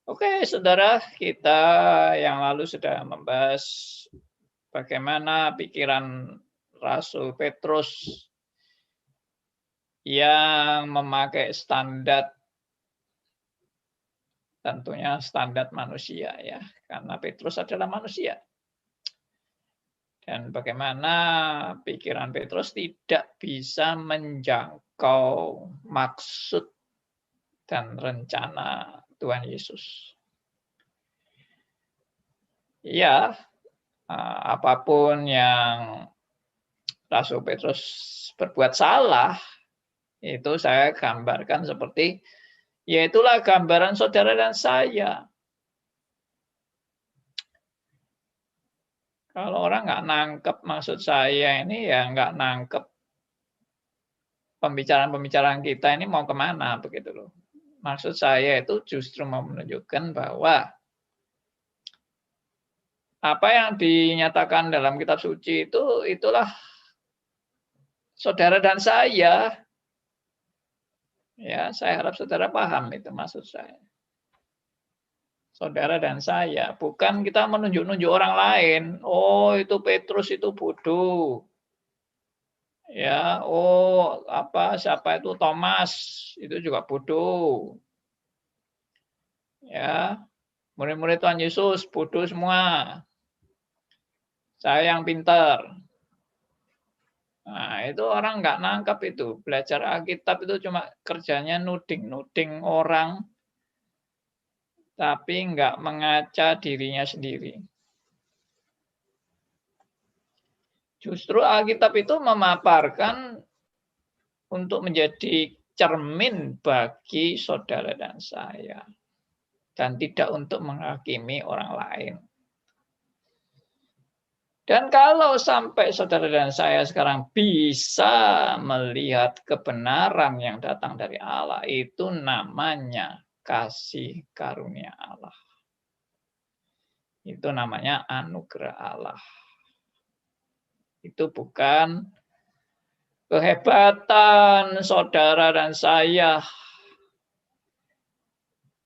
Oke, saudara, kita yang lalu sudah membahas bagaimana pikiran Rasul Petrus yang memakai standar, tentunya standar manusia ya, karena Petrus adalah manusia. Dan bagaimana pikiran Petrus tidak bisa menjangkau maksud dan rencana Tuhan Yesus. Ya, apapun yang Rasul Petrus berbuat salah, itu saya gambarkan seperti, ya itulah gambaran saudara dan saya. Kalau orang nggak nangkep maksud saya ini, ya nggak nangkep pembicaraan-pembicaraan kita ini mau kemana, begitu loh. Maksud saya itu justru mau menunjukkan bahwa apa yang dinyatakan dalam kitab suci itu, itulah saudara dan saya. Ya, saya harap saudara paham itu maksud saya. Saudara dan saya, bukan kita menunjuk-nunjuk orang lain. Oh, itu Petrus itu bodoh. Ya, oh, siapa itu Thomas, itu juga bodoh. Ya, murid-murid Tuhan Yesus bodoh semua. Saya yang pintar. Nah, itu orang nggak nangkap itu. Belajar Alkitab itu cuma kerjanya nuding-nuding orang, tapi nggak mengaca dirinya sendiri. Justru Alkitab itu memaparkan untuk menjadi cermin bagi saudara dan saya, dan tidak untuk menghakimi orang lain. Dan kalau sampai saudara dan saya sekarang bisa melihat kebenaran yang datang dari Allah, itu namanya kasih karunia Allah. Itu namanya anugerah Allah. Itu bukan kehebatan saudara dan saya,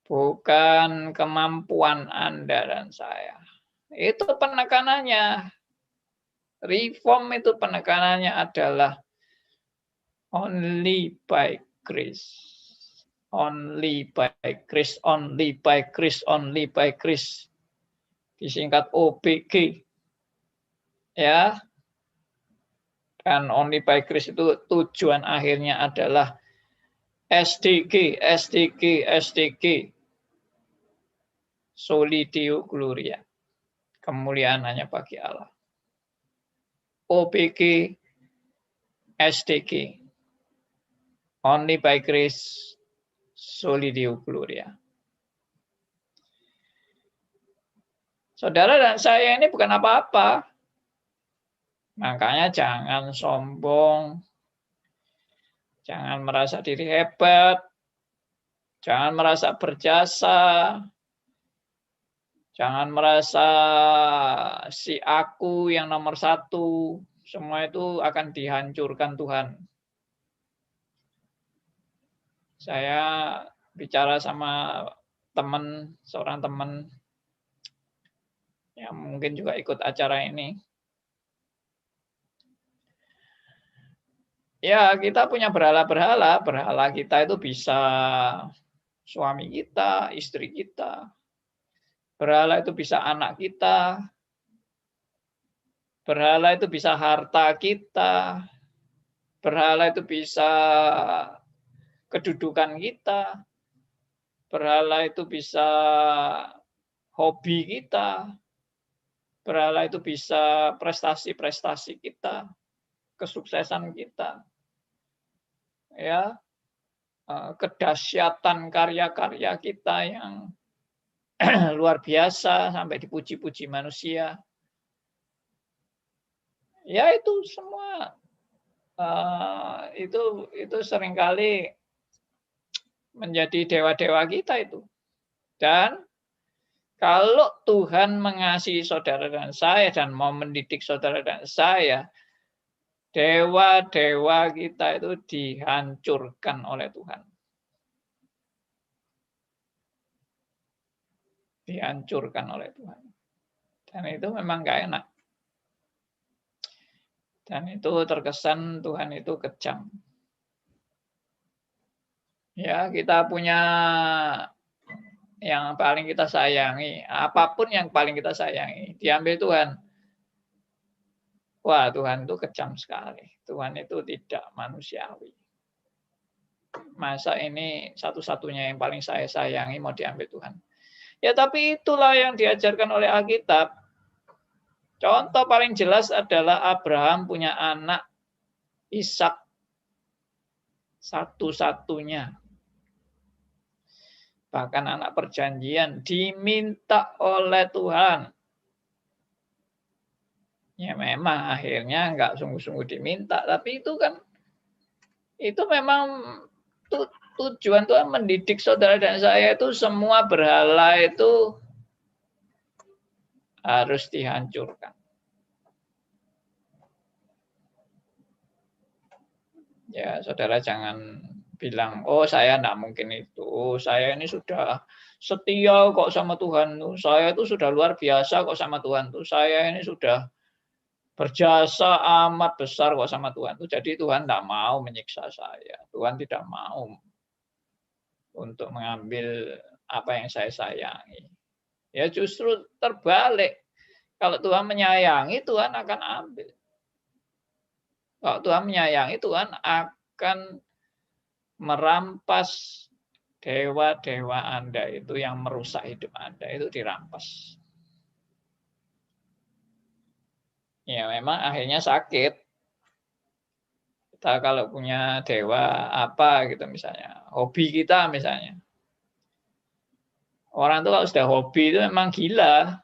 bukan kemampuan Anda dan saya. Itu penekanannya. Reform itu penekanannya adalah only by grace. Only by grace, only by grace, only by grace. Disingkat OBG. Ya. Dan only by grace itu tujuan akhirnya adalah SDG, SDG, SDG. Soli Deo Gloria. Kemuliaan hanya bagi Allah. OBG, SDG. Only by grace, Soli Deo Gloria. Saudara dan saya ini bukan apa-apa. Makanya jangan sombong. Jangan merasa diri hebat. Jangan merasa berjasa. Jangan merasa si aku yang nomor satu. Semua itu akan dihancurkan Tuhan. Saya bicara sama seorang teman yang mungkin juga ikut acara ini. Ya, kita punya berhala-berhala. Berhala kita itu bisa suami kita, istri kita. Berhala itu bisa anak kita. Berhala itu bisa harta kita. Berhala itu bisa kedudukan kita. Berhala itu bisa hobi kita. Berhala itu bisa prestasi-prestasi kita, kesuksesan kita. Ya, kedahsyatan karya-karya kita yang luar biasa sampai dipuji-puji manusia. Ya itu semua itu seringkali menjadi dewa-dewa kita itu. Dan kalau Tuhan mengasihi saudara dan saya dan mau mendidik saudara dan saya, dewa-dewa kita itu dihancurkan oleh Tuhan. dihancurkan oleh Tuhan. Dan itu memang nggak enak. Dan itu terkesan Tuhan itu kejam. Ya, kita punya yang paling kita sayangi, apapun yang paling kita sayangi, diambil Tuhan. Wah, Tuhan itu kejam sekali. Tuhan itu tidak manusiawi. Masa ini satu-satunya yang paling saya sayangi mau diambil Tuhan. Ya, tapi itulah yang diajarkan oleh Alkitab. Contoh paling jelas adalah Abraham punya anak Ishak satu-satunya. Bahkan anak perjanjian diminta oleh Tuhan. Ya memang akhirnya nggak sungguh-sungguh diminta, tapi itu kan itu memang tujuan Tuhan mendidik saudara dan saya itu semua berhala itu harus dihancurkan. Ya, saudara jangan bilang, oh saya enggak mungkin itu, saya ini sudah setia kok sama Tuhan, saya itu sudah luar biasa kok sama Tuhan, saya ini sudah berjasa amat besar kok sama Tuhan. Jadi Tuhan tidak mau menyiksa saya, Tuhan tidak mau untuk mengambil apa yang saya sayangi. Ya justru terbalik, kalau Tuhan menyayangi, Tuhan akan ambil. Kalau Tuhan menyayangi, Tuhan akan merampas dewa-dewa Anda itu yang merusak hidup Anda, itu dirampas. Ya memang akhirnya sakit. Kita kalau punya dewa apa gitu misalnya, hobi kita misalnya. Orang itu kalau sudah hobi itu memang gila.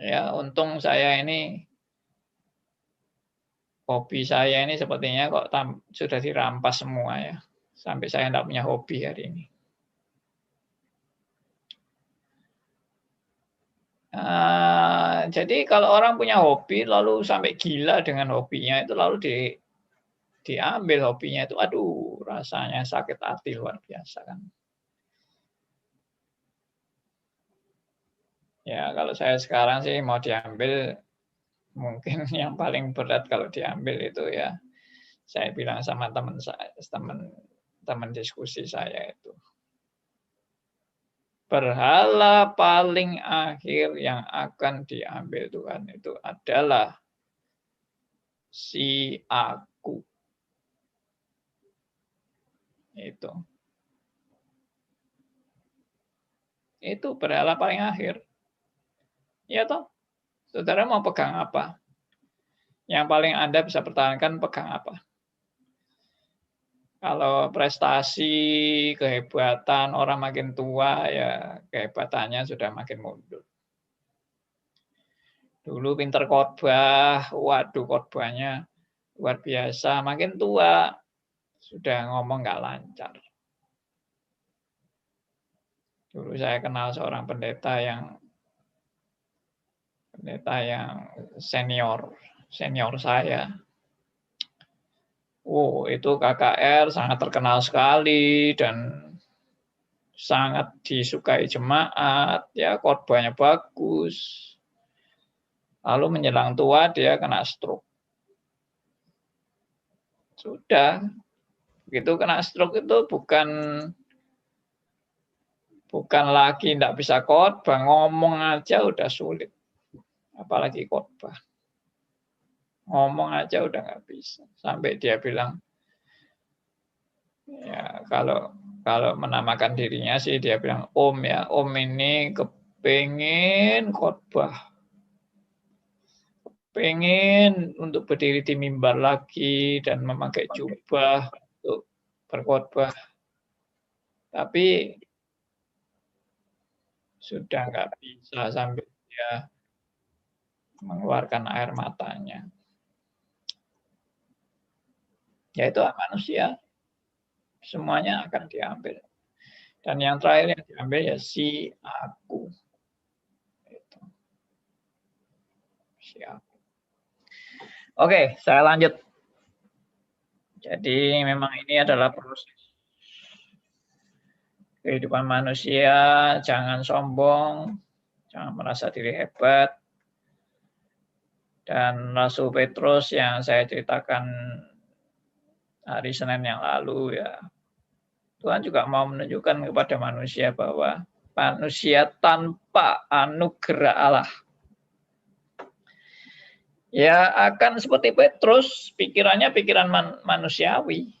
Ya untung saya ini, hobi saya ini sepertinya kok sudah dirampas semua ya. Sampai saya tidak punya hobi hari ini. Jadi kalau orang punya hobi lalu sampai gila dengan hobinya itu lalu diambil hobinya itu, aduh rasanya sakit hati luar biasa kan. Ya kalau saya sekarang sih mau diambil, mungkin yang paling berat kalau diambil itu ya saya bilang sama teman diskusi saya itu, berhala paling akhir yang akan diambil Tuhan itu adalah si aku. Itu berhala paling akhir. Ya toh, saudara mau pegang apa? Yang paling Anda bisa pertahankan pegang apa? Kalau prestasi, kehebatan orang makin tua, ya kehebatannya sudah makin mundur. Dulu pinter khotbah, waduh khotbahnya luar biasa. Makin tua, sudah ngomong nggak lancar. Dulu saya kenal seorang pendeta yang senior saya. Oh, itu KKR sangat terkenal sekali dan sangat disukai jemaat, ya khotbahnya bagus. Lalu menjelang tua dia kena stroke. Sudah, begitu kena stroke itu bukan lagi tidak bisa khotbah, ngomong aja udah sulit, apalagi khotbah. Ngomong aja udah nggak bisa. Sampai dia bilang, ya kalau menamakan dirinya sih dia bilang, Om ya, Om ini kepingin khotbah. Pengen untuk berdiri di mimbar lagi dan memakai jubah untuk berkhotbah. Tapi sudah nggak bisa sampai dia mengeluarkan air matanya. Ya itu manusia. Semuanya akan diambil. Dan yang terakhir yang diambil ya si aku. Itu. Si aku. Oke, saya lanjut. Jadi memang ini adalah proses kehidupan manusia, jangan sombong, jangan merasa diri hebat. Dan Rasul Petrus yang saya ceritakan hari Senin yang lalu ya, Tuhan juga mau menunjukkan kepada manusia bahwa manusia tanpa anugerah Allah ya akan seperti Petrus, pikirannya pikiran manusiawi.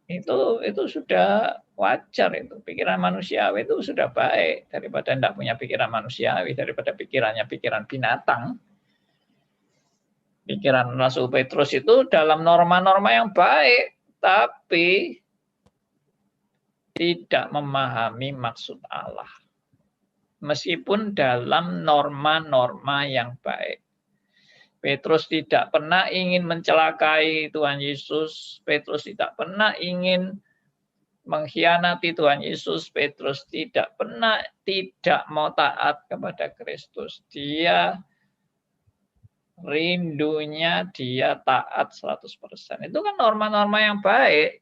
Itu sudah wajar itu. Pikiran manusiawi itu sudah baik daripada tidak punya pikiran manusiawi, daripada pikirannya pikiran binatang. Pikiran Rasul Petrus itu dalam norma-norma yang baik, tapi tidak memahami maksud Allah. Meskipun dalam norma-norma yang baik. Petrus tidak pernah ingin mencelakai Tuhan Yesus. Petrus tidak pernah ingin mengkhianati Tuhan Yesus. Petrus tidak pernah tidak mau taat kepada Kristus. Dia rindunya dia taat 100%. Itu kan norma-norma yang baik.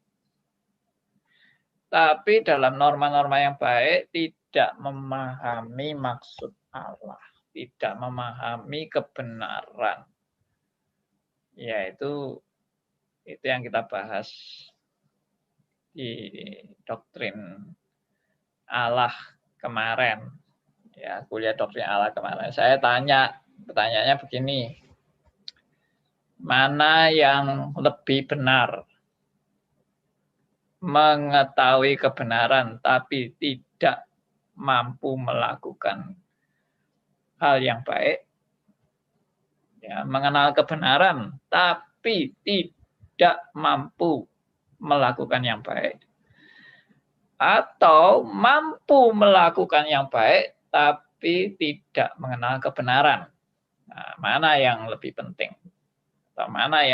Tapi dalam norma-norma yang baik tidak memahami maksud Allah. Tidak memahami kebenaran. Yaitu itu yang kita bahas di doktrin Allah kemarin. Ya, kuliah doktrin Allah kemarin. Saya tanya, pertanyaannya begini. Mana yang lebih benar? Mengetahui kebenaran tapi tidak mampu melakukan hal yang baik. Ya, mengenal kebenaran tapi tidak mampu melakukan yang baik. Atau mampu melakukan yang baik tapi tidak mengenal kebenaran. Nah, mana yang lebih penting? Atau mana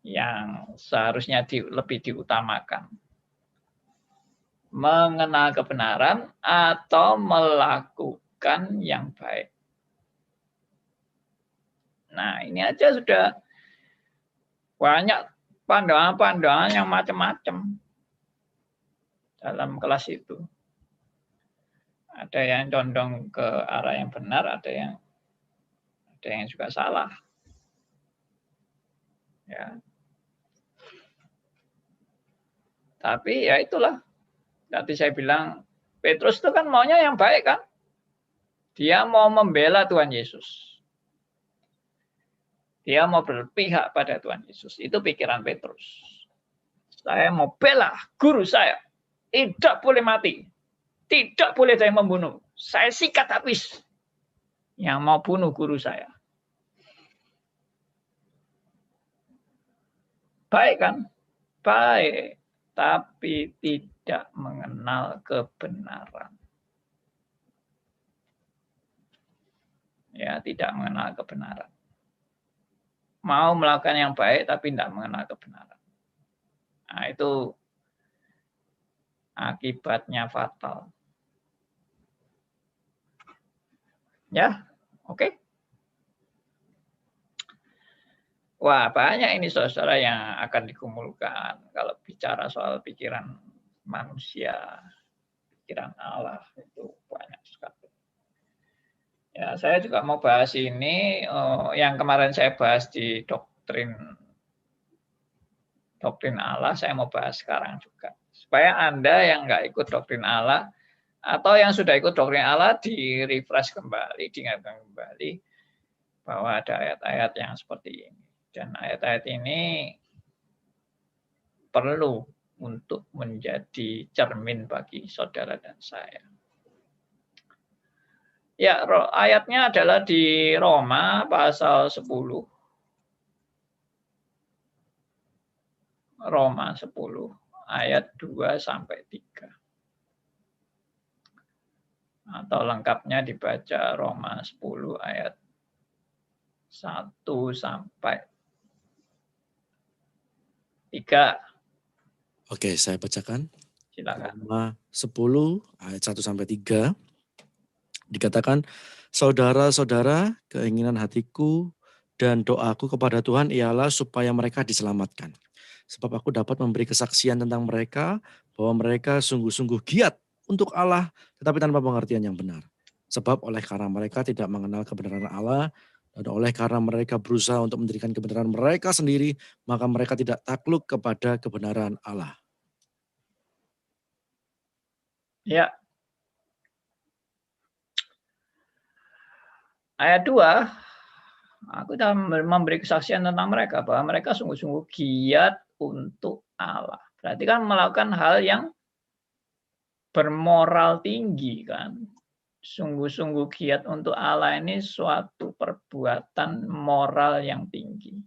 yang seharusnya lebih diutamakan? Mengenal kebenaran atau melakukan yang baik? Nah, ini aja sudah banyak pandangan-pandangan yang macam-macam dalam kelas itu. Ada yang condong ke arah yang benar, ada yang juga salah. Ya. Tapi ya itulah. Tadi saya bilang, Petrus itu kan maunya yang baik kan? Dia mau membela Tuhan Yesus. Dia mau berpihak pada Tuhan Yesus. Itu pikiran Petrus. Saya mau bela guru saya. Tidak boleh mati. Tidak boleh ada yang membunuh. Saya sikat habis yang mau bunuh guru saya. Baik kan? Baik. Tapi tidak mengenal kebenaran. Ya, tidak mengenal kebenaran. Mau melakukan yang baik tapi tidak mengenal kebenaran. Nah, itu akibatnya fatal. Ya, oke. Wah, banyak ini saudara yang akan dikumpulkan kalau bicara soal pikiran manusia, pikiran Allah, itu banyak sekali. Ya, saya juga mau bahas ini yang kemarin saya bahas di doktrin Allah, saya mau bahas sekarang juga. Supaya Anda yang nggak ikut doktrin Allah, atau yang sudah ikut doktrin Allah, di-refresh kembali, diingatkan kembali, bahwa ada ayat-ayat yang seperti ini. Dan ayat-ayat ini perlu untuk menjadi cermin bagi saudara dan saya. Ya, ayatnya adalah di Roma pasal 10. Roma 10 ayat 2 sampai 3. Atau lengkapnya dibaca Roma 10 ayat 1 sampai 3. Oke, saya bacakan. Silakan. Roma 10 ayat 1 sampai 3. Dikatakan, saudara-saudara, keinginan hatiku dan doaku kepada Tuhan ialah supaya mereka diselamatkan. sebab aku dapat memberi kesaksian tentang mereka bahwa mereka sungguh-sungguh giat untuk Allah, tetapi tanpa pengertian yang benar. Sebab oleh karena mereka tidak mengenal kebenaran Allah, dan oleh karena mereka berusaha untuk mendirikan kebenaran mereka sendiri, maka mereka tidak takluk kepada kebenaran Allah. Ya, ayat 2, aku sudah memberi kesaksian tentang mereka bahwa mereka sungguh-sungguh giat untuk Allah. Berarti kan melakukan hal yang bermoral tinggi kan. Sungguh-sungguh giat untuk Allah ini suatu perbuatan moral yang tinggi.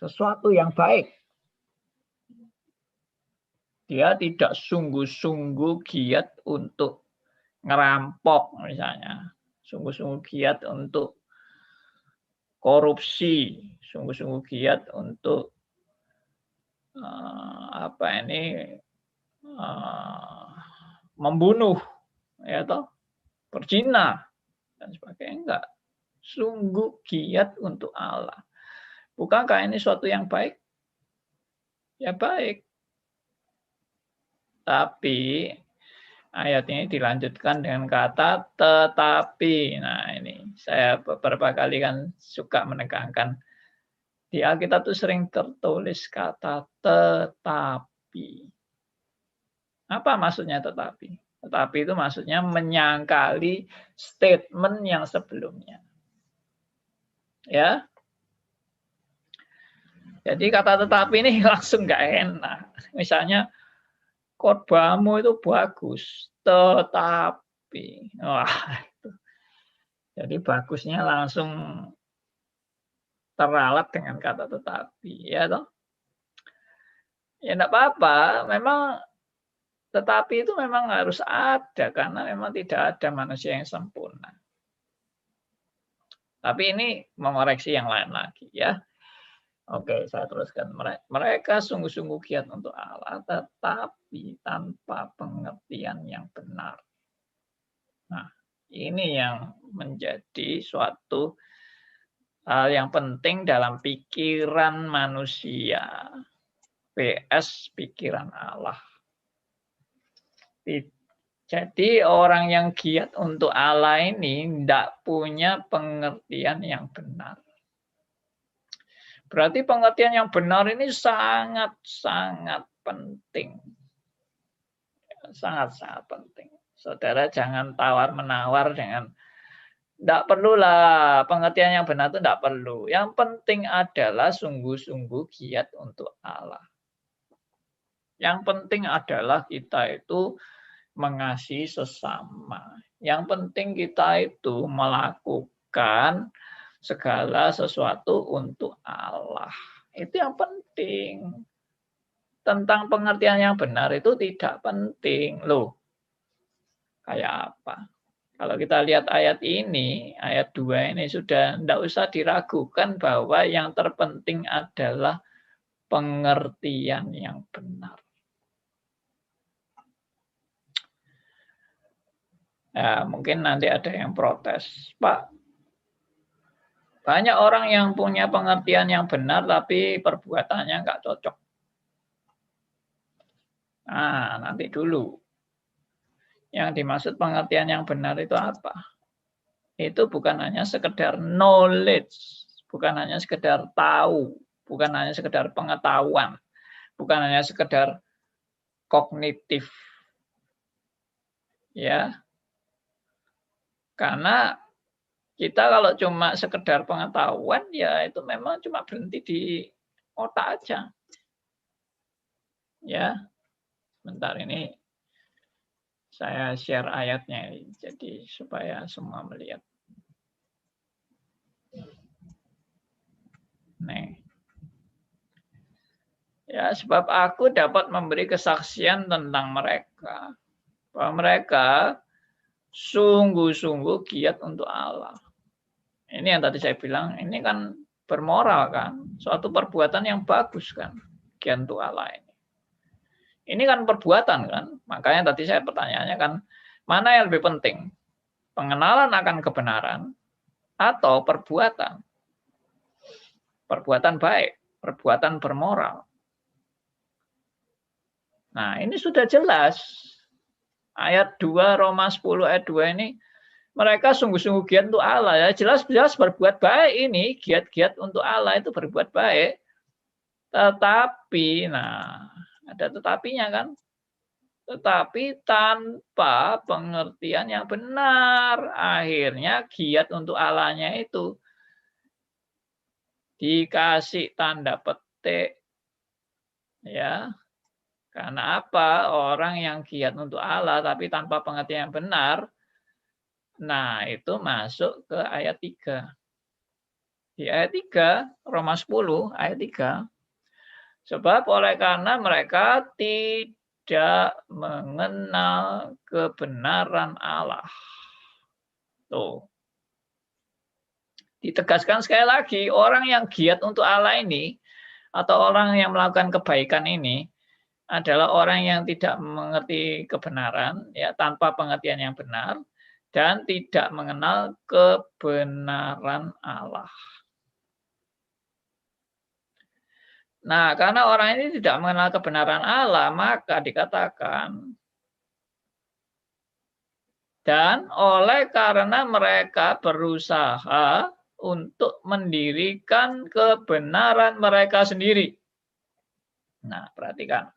Sesuatu yang baik. Dia tidak sungguh-sungguh giat untuk ngerampok misalnya. Sungguh-sungguh giat untuk korupsi. Sungguh-sungguh giat untuk membunuh, ya toh, berzina dan sebagainya. Enggak. Sungguh giat untuk Allah. Bukankah ini suatu yang baik? Ya baik. Tapi ayat ini dilanjutkan dengan kata tetapi. Nah ini saya beberapa kali kan suka menekankan. Di Alkitab itu sering tertulis kata tetapi. Apa maksudnya tetapi? Tetapi itu maksudnya menyangkali statement yang sebelumnya. Ya. Jadi kata tetapi ini langsung nggak enak. Misalnya khotbahmu itu bagus, tetapi wah itu. Jadi bagusnya langsung teralat dengan kata tetapi, ya toh. Ya enggak apa-apa, memang tetapi itu memang harus ada karena memang tidak ada manusia yang sempurna. Tapi ini mengoreksi yang lain lagi ya. Oke, saya teruskan. Mereka sungguh-sungguh giat untuk Allah, tetapi tanpa pengertian yang benar. Nah, ini yang menjadi suatu hal yang penting dalam pikiran manusia. PS pikiran Allah. Jadi orang yang giat untuk Allah ini tidak punya pengertian yang benar. Berarti pengertian yang benar ini sangat-sangat penting. Sangat-sangat penting. Saudara jangan tawar-menawar dengan tidak perlulah pengertian yang benar itu tidak perlu. Yang penting adalah sungguh-sungguh giat untuk Allah. Yang penting adalah kita itu mengasihi sesama. Yang penting kita itu melakukan segala sesuatu untuk Allah. Itu yang penting. Tentang pengertian yang benar itu tidak penting. Loh, kayak apa? Kalau kita lihat ayat ini, ayat 2 ini sudah tidak usah diragukan bahwa yang terpenting adalah pengertian yang benar. Ya, mungkin nanti ada yang protes. Pak, banyak orang yang punya pengertian yang benar tapi perbuatannya nggak cocok. Nah, nanti dulu. Yang dimaksud pengertian yang benar itu apa? Itu bukan hanya sekedar knowledge, bukan hanya sekedar tahu, bukan hanya sekedar pengetahuan, bukan hanya sekedar kognitif. Ya. Karena kita kalau cuma sekedar pengetahuan ya itu memang cuma berhenti di otak aja. Ya. Sebentar ini saya share ayatnya jadi supaya semua melihat. Nih. Ya, sebab aku dapat memberi kesaksian tentang mereka. Bahwa mereka sungguh-sungguh giat untuk Allah. Ini yang tadi saya bilang, ini kan bermoral kan. Suatu perbuatan yang bagus kan. Giat untuk Allah ini. Ini kan perbuatan kan. Makanya tadi saya pertanyaannya kan, mana yang lebih penting? Pengenalan akan kebenaran atau perbuatan? perbuatan baik, perbuatan bermoral. Nah, ini sudah jelas. Ayat 2, Roma 10 ayat 2 ini, mereka sungguh-sungguh giat untuk Allah. Ya, jelas-jelas berbuat baik ini, giat-giat untuk Allah itu berbuat baik. Tetapi, nah, ada tetapinya kan? Tetapi tanpa pengertian yang benar. Akhirnya giat untuk Allahnya itu dikasih tanda petik. Ya, karena apa? Orang yang giat untuk Allah tapi tanpa pengertian yang benar, nah itu masuk ke ayat 3. Di ayat 3, Roma 10 ayat 3. Sebab oleh karena mereka tidak mengenal kebenaran Allah. Tuh. Ditegaskan sekali lagi, orang yang giat untuk Allah ini, atau orang yang melakukan kebaikan ini, adalah orang yang tidak mengerti kebenaran, ya, tanpa pengertian yang benar, dan tidak mengenal kebenaran Allah. Nah, karena orang ini tidak mengenal kebenaran Allah, maka dikatakan, dan oleh karena mereka berusaha untuk mendirikan kebenaran mereka sendiri. Nah, perhatikan.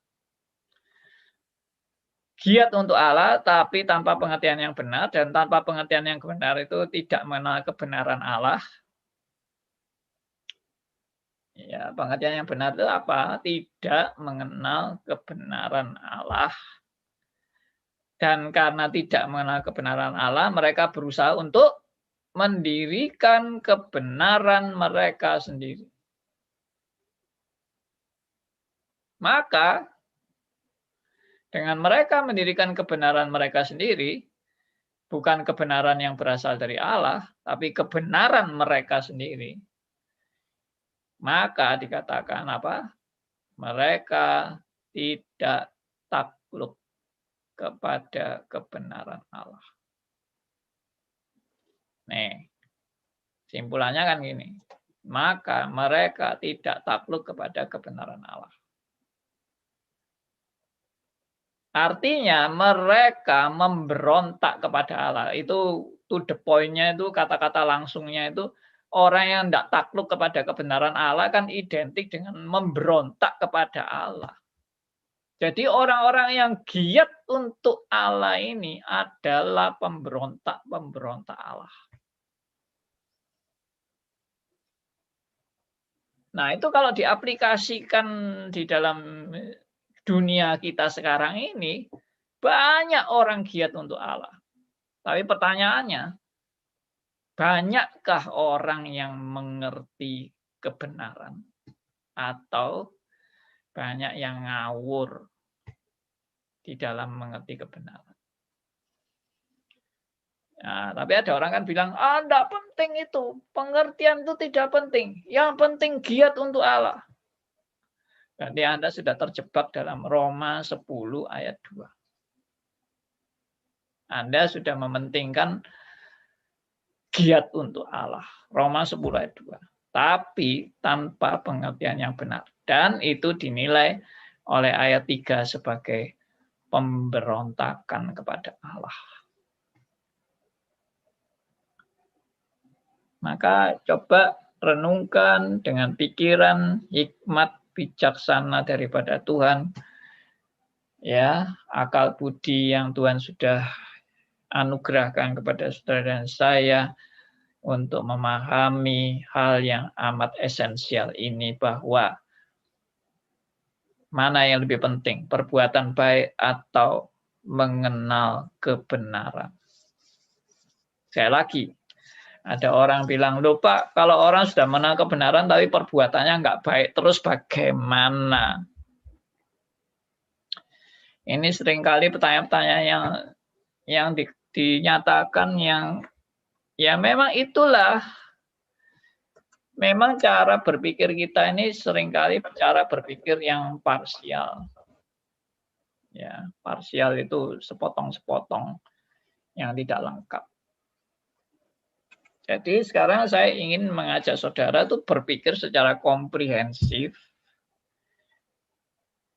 Giat untuk Allah, tapi tanpa pengertian yang benar, dan tanpa pengertian yang benar itu tidak mengenal kebenaran Allah. Ya, pengertian yang benar itu apa? Tidak mengenal kebenaran Allah. Dan karena tidak mengenal kebenaran Allah, mereka berusaha untuk mendirikan kebenaran mereka sendiri. Maka, dengan mereka mendirikan kebenaran mereka sendiri, bukan kebenaran yang berasal dari Allah, tapi kebenaran mereka sendiri. Maka dikatakan apa? Mereka tidak takluk kepada kebenaran Allah. Nih, simpulannya kan gini. Maka mereka tidak takluk kepada kebenaran Allah. Artinya mereka memberontak kepada Allah. Itu to the point-nya itu, kata-kata langsungnya itu, orang yang tidak takluk kepada kebenaran Allah kan identik dengan memberontak kepada Allah. Jadi orang-orang yang giat untuk Allah ini adalah pemberontak-pemberontak Allah. Nah, itu kalau diaplikasikan di dalam dunia kita sekarang ini, banyak orang giat untuk Allah. Tapi pertanyaannya, banyakkah orang yang mengerti kebenaran? Atau banyak yang ngawur di dalam mengerti kebenaran? Nah, tapi ada orang kan bilang, enggak penting itu. Pengertian itu tidak penting. Yang penting giat untuk Allah. Berarti Anda sudah terjebak dalam Roma 10 ayat 2. Anda sudah mementingkan giat untuk Allah. Roma 10 ayat 2. Tapi tanpa pengertian yang benar. Dan itu dinilai oleh ayat 3 sebagai pemberontakan kepada Allah. Maka coba renungkan dengan pikiran, hikmat, bijaksana daripada Tuhan. Ya, akal budi yang Tuhan sudah anugerahkan kepada saudara dan saya untuk memahami hal yang amat esensial ini, bahwa mana yang lebih penting, perbuatan baik atau mengenal kebenaran. Sekali lagi, ada orang bilang, loh Pak, kalau orang sudah mengenal kebenaran tapi perbuatannya nggak baik, terus bagaimana? Ini seringkali pertanyaan-pertanyaan yang dinyatakan yang ya memang itulah. Memang cara berpikir kita ini seringkali cara berpikir yang parsial. Ya, parsial itu sepotong-sepotong yang tidak lengkap. Jadi sekarang saya ingin mengajak saudara tuh berpikir secara komprehensif,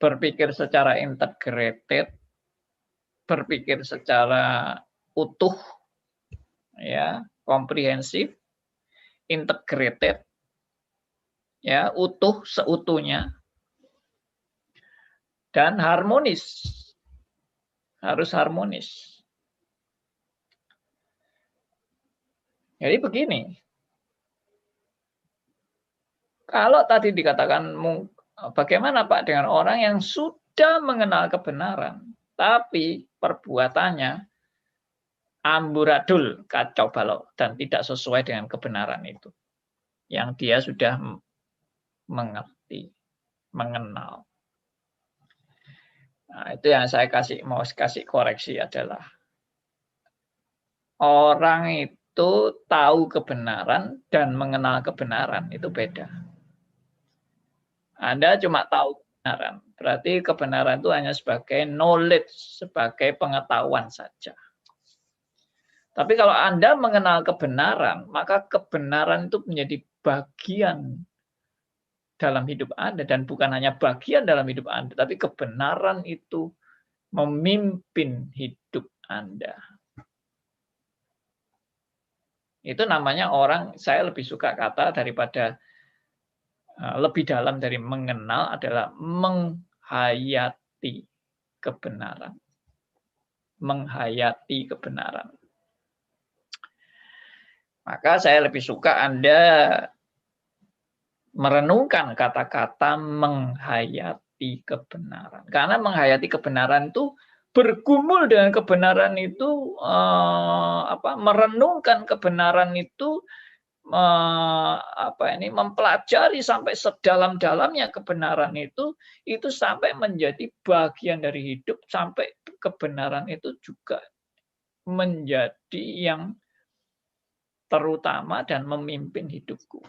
berpikir secara integrated, berpikir secara utuh, ya, komprehensif, integrated, ya, utuh seutuhnya, dan harmonis, harus harmonis. Jadi begini, kalau tadi dikatakan bagaimana Pak dengan orang yang sudah mengenal kebenaran, tapi perbuatannya amburadul, kacau balau, dan tidak sesuai dengan kebenaran itu, yang dia sudah mengerti, mengenal. Nah, itu yang saya mau kasih koreksi adalah orang itu tahu kebenaran dan mengenal kebenaran itu beda. Anda cuma tahu kebenaran, berarti kebenaran itu hanya sebagai knowledge, sebagai pengetahuan saja. Tapi kalau Anda mengenal kebenaran, maka kebenaran itu menjadi bagian dalam hidup Anda, dan bukan hanya bagian dalam hidup Anda, tapi kebenaran itu memimpin hidup Anda. Itu namanya orang, saya lebih suka kata daripada lebih dalam dari mengenal adalah menghayati kebenaran. Menghayati kebenaran. Maka saya lebih suka Anda merenungkan kata-kata menghayati kebenaran. Karena menghayati kebenaran itu bergumul dengan kebenaran itu, merenungkan kebenaran itu, mempelajari sampai sedalam-dalamnya kebenaran itu sampai menjadi bagian dari hidup, sampai kebenaran itu juga menjadi yang terutama dan memimpin hidupku.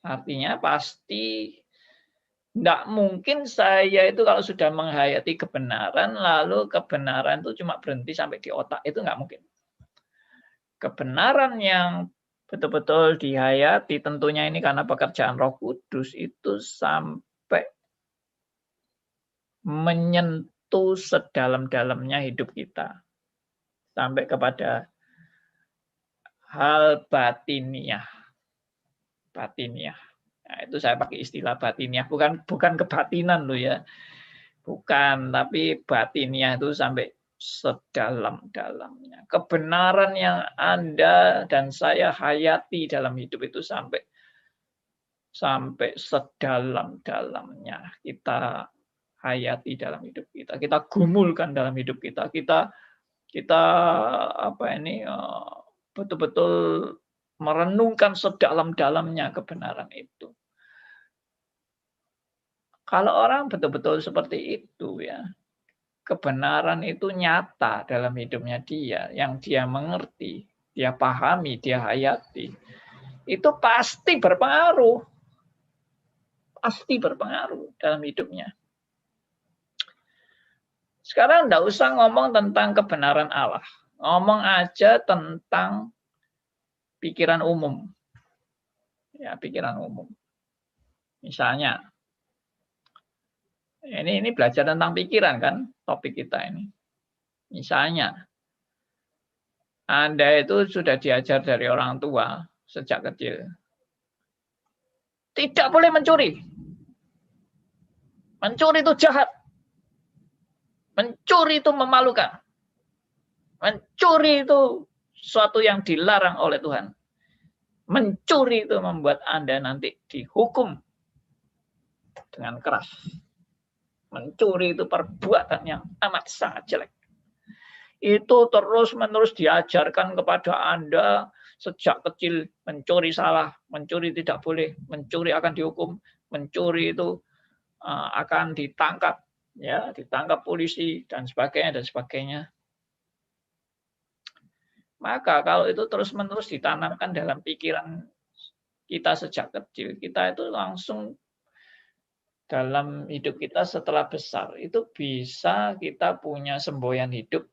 Artinya pasti tidak mungkin saya itu kalau sudah menghayati kebenaran, lalu kebenaran itu cuma berhenti sampai di otak, itu nggak mungkin. Kebenaran yang betul-betul dihayati, tentunya ini karena pekerjaan Roh Kudus, itu sampai menyentuh sedalam-dalamnya hidup kita. Sampai kepada hal batiniah. Batiniah. Nah, itu saya pakai istilah batiniah, bukan kebatinan loh ya. Bukan, tapi batiniah itu sampai sedalam-dalamnya. Kebenaran yang Anda dan saya hayati dalam hidup itu sampai sedalam-dalamnya kita hayati dalam hidup kita. Kita gumulkan dalam hidup kita. Kita betul-betul merenungkan sedalam-dalamnya kebenaran itu. Kalau orang betul-betul seperti itu ya, kebenaran itu nyata dalam hidupnya dia, yang dia mengerti, dia pahami, dia hayati, itu pasti berpengaruh. Pasti berpengaruh dalam hidupnya. Sekarang enggak usah ngomong tentang kebenaran Allah. Ngomong aja tentang pikiran umum. Ya, pikiran umum. Misalnya, ini belajar tentang pikiran kan, topik kita ini. Misalnya, Anda itu sudah diajar dari orang tua sejak kecil. Tidak boleh mencuri. Mencuri itu jahat. Mencuri itu memalukan. Mencuri itu suatu yang dilarang oleh Tuhan. Mencuri itu membuat Anda nanti dihukum dengan keras. Mencuri itu perbuatan yang amat sangat jelek. Itu terus-menerus diajarkan kepada Anda sejak kecil. Mencuri salah, mencuri tidak boleh, mencuri akan dihukum, mencuri itu akan ditangkap, ya, ditangkap polisi dan sebagainya dan sebagainya. Maka kalau itu terus-menerus ditanamkan dalam pikiran kita sejak kecil, kita itu langsung dalam hidup kita setelah besar itu bisa kita punya semboyan hidup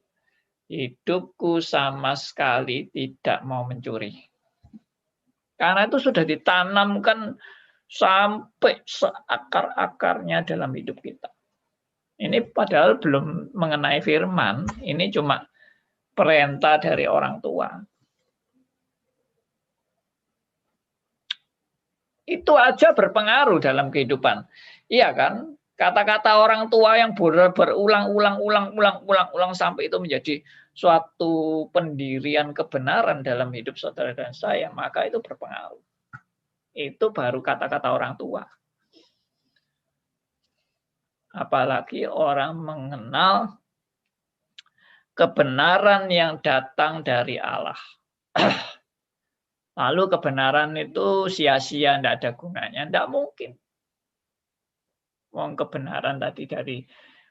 hidupku sama sekali tidak mau mencuri. Karena itu sudah ditanamkan sampai seakar-akarnya dalam hidup kita. Ini padahal belum mengenai firman, ini cuma perintah dari orang tua. Itu aja berpengaruh dalam kehidupan. Iya kan? Kata-kata orang tua yang berulang-ulang sampai itu menjadi suatu pendirian kebenaran dalam hidup saudara dan saya, maka itu berpengaruh. Itu baru kata-kata orang tua. Apalagi orang mengenal kebenaran yang datang dari Allah. Lalu kebenaran itu sia-sia, tidak ada gunanya. Tidak mungkin. Wong kebenaran tadi dari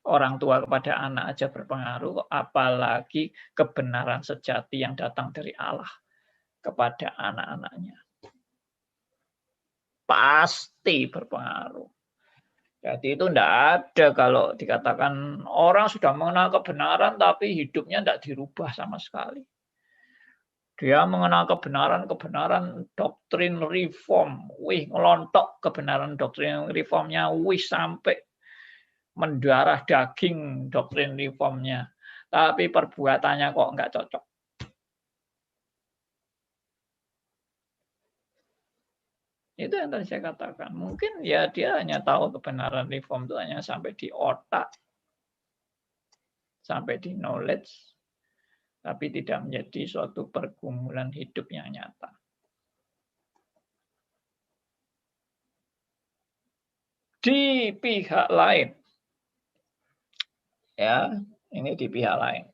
orang tua kepada anak aja berpengaruh, apalagi kebenaran sejati yang datang dari Allah kepada anak-anaknya. Pasti berpengaruh. Jadi itu tidak ada kalau dikatakan orang sudah mengenal kebenaran tapi hidupnya tidak dirubah sama sekali. Dia mengenal kebenaran doktrin reform. Wih, ngelontok kebenaran doktrin reformnya. Wih, sampai mendarah daging doktrin reformnya. Tapi perbuatannya kok nggak cocok. Itu yang tadi saya katakan. Mungkin ya dia hanya tahu kebenaran reform itu hanya sampai di otak. Sampai di knowledge. Tapi tidak menjadi suatu pergumulan hidup yang nyata. Di pihak lain, ya, ini di pihak lain.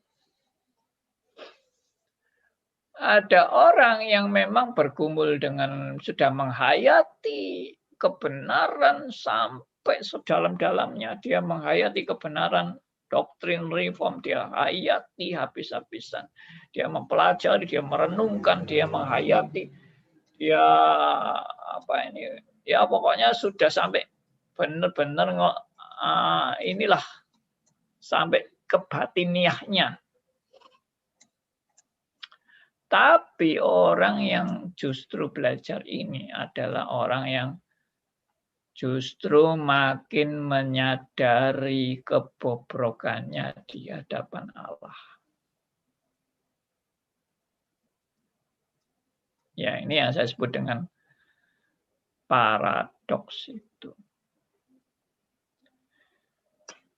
Ada orang yang memang bergumul dengan sudah menghayati kebenaran sampai sedalam-dalamnya. Dia menghayati kebenaran doktrin reform, dia hayati habis-habisan. Dia mempelajari, dia merenungkan, dia menghayati, dia ya pokoknya sudah sampai benar-benar inilah sampai ke batiniahnya. Tapi orang yang justru belajar ini adalah orang yang justru makin menyadari kebobrokannya di hadapan Allah. Ya, ini yang saya sebut dengan paradoks itu.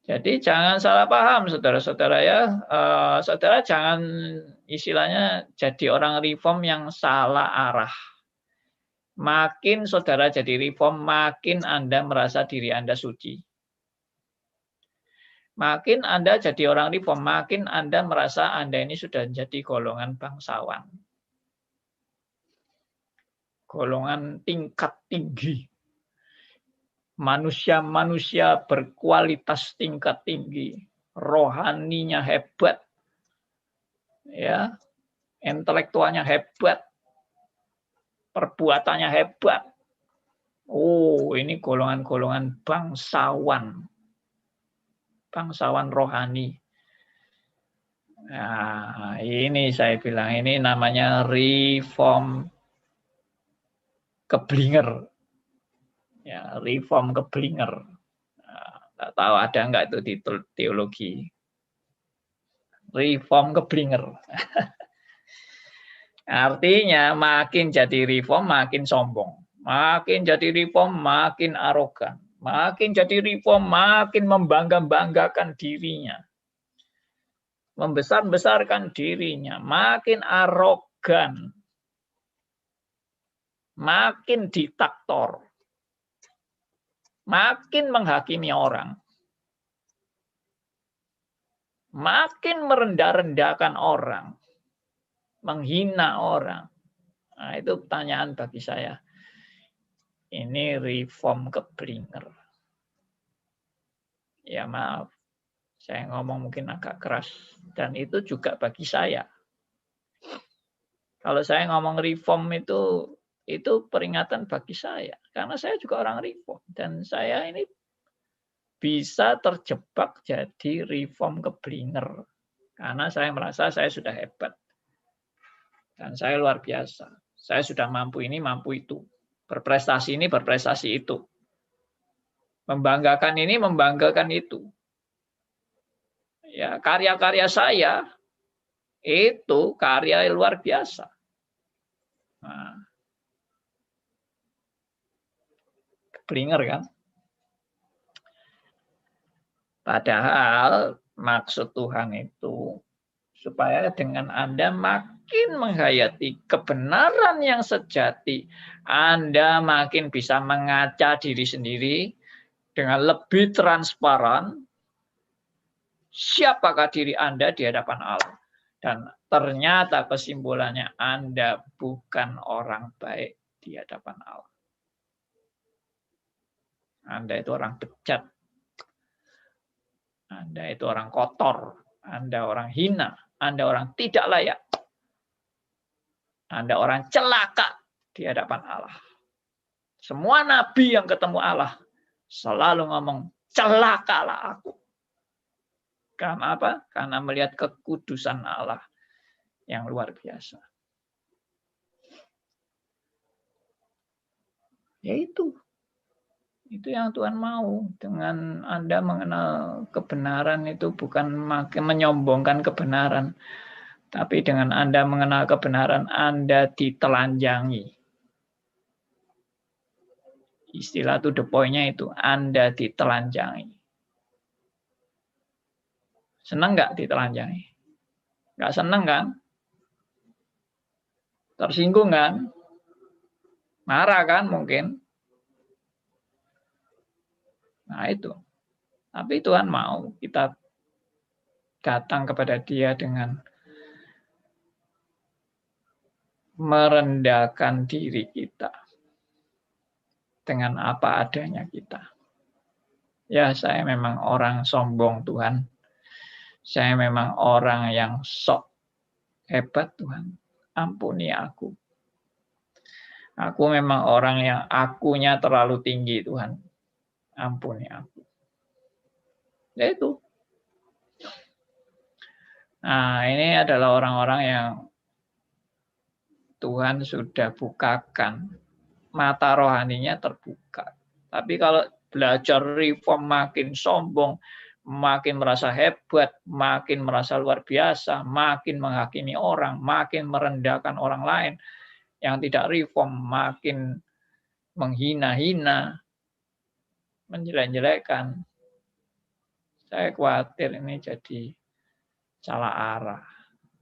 Jadi jangan salah paham, saudara-saudara ya. Saudara jangan istilahnya jadi orang reform yang salah arah. Makin saudara jadi reform, makin Anda merasa diri Anda suci. Makin Anda jadi orang reform, makin Anda merasa Anda ini sudah jadi golongan bangsawan. Golongan tingkat tinggi. Manusia-manusia berkualitas tingkat tinggi. Rohaninya hebat. Ya, intelektualnya hebat. Perbuatannya hebat. Oh, ini golongan-golongan bangsawan. Bangsawan rohani. Nah, ini saya bilang, ini namanya reform keblinger. Ya, reform keblinger. Nah, tak tahu ada enggak itu di teologi. Reform keblinger. Artinya makin jadi reform makin sombong. Makin jadi reform makin arogan. Makin jadi reform makin membangga-banggakan dirinya. Membesar-besarkan dirinya. Makin arogan. Makin diktator. Makin menghakimi orang. Makin merendah-rendahkan orang. Menghina orang. Nah, itu pertanyaan bagi saya. Ini reform keblinger. Ya maaf, saya ngomong mungkin agak keras. Dan itu juga bagi saya. Kalau saya ngomong reform itu peringatan bagi saya. Karena saya juga orang reform. Dan saya ini bisa terjebak jadi reform keblinger. Karena saya merasa saya sudah hebat. Dan saya luar biasa. Saya sudah mampu ini, mampu itu. Berprestasi ini, berprestasi itu. Membanggakan ini, membanggakan itu. Ya, karya-karya saya itu karya luar biasa. Nah, keblinger kan? Padahal maksud Tuhan itu supaya dengan Anda makin menghayati kebenaran yang sejati, Anda makin bisa mengaca diri sendiri dengan lebih transparan siapakah diri Anda di hadapan Allah. Dan ternyata kesimpulannya Anda bukan orang baik di hadapan Allah. Anda itu orang bejat. Anda itu orang kotor. Anda orang hina. Anda orang tidak layak. Anda orang celaka di hadapan Allah. Semua nabi yang ketemu Allah selalu ngomong, celakalah aku. Karena apa? Karena melihat kekudusan Allah yang luar biasa. Ya itu yang Tuhan mau. Dengan Anda mengenal kebenaran itu bukan makin menyombongkan kebenaran. Tapi dengan Anda mengenal kebenaran, Anda ditelanjangi. Istilah to the point-nya itu, Anda ditelanjangi. Senang nggak ditelanjangi? Nggak senang kan? Tersinggung kan? Marah kan mungkin? Nah itu. Tapi Tuhan mau kita datang kepada Dia dengan merendahkan diri kita. Dengan apa adanya kita. Ya, saya memang orang sombong Tuhan. Saya memang orang yang sok hebat Tuhan. Ampuni aku. Aku memang orang yang akunya terlalu tinggi Tuhan. Ampuni aku. Ya itu. Nah, ini adalah orang-orang yang Tuhan sudah bukakan. Mata rohaninya terbuka. Tapi kalau belajar reform makin sombong, makin merasa hebat, makin merasa luar biasa, makin menghakimi orang, makin merendahkan orang lain, yang tidak reform makin menghina-hina, menjelek-jelekan. Saya khawatir ini jadi salah arah.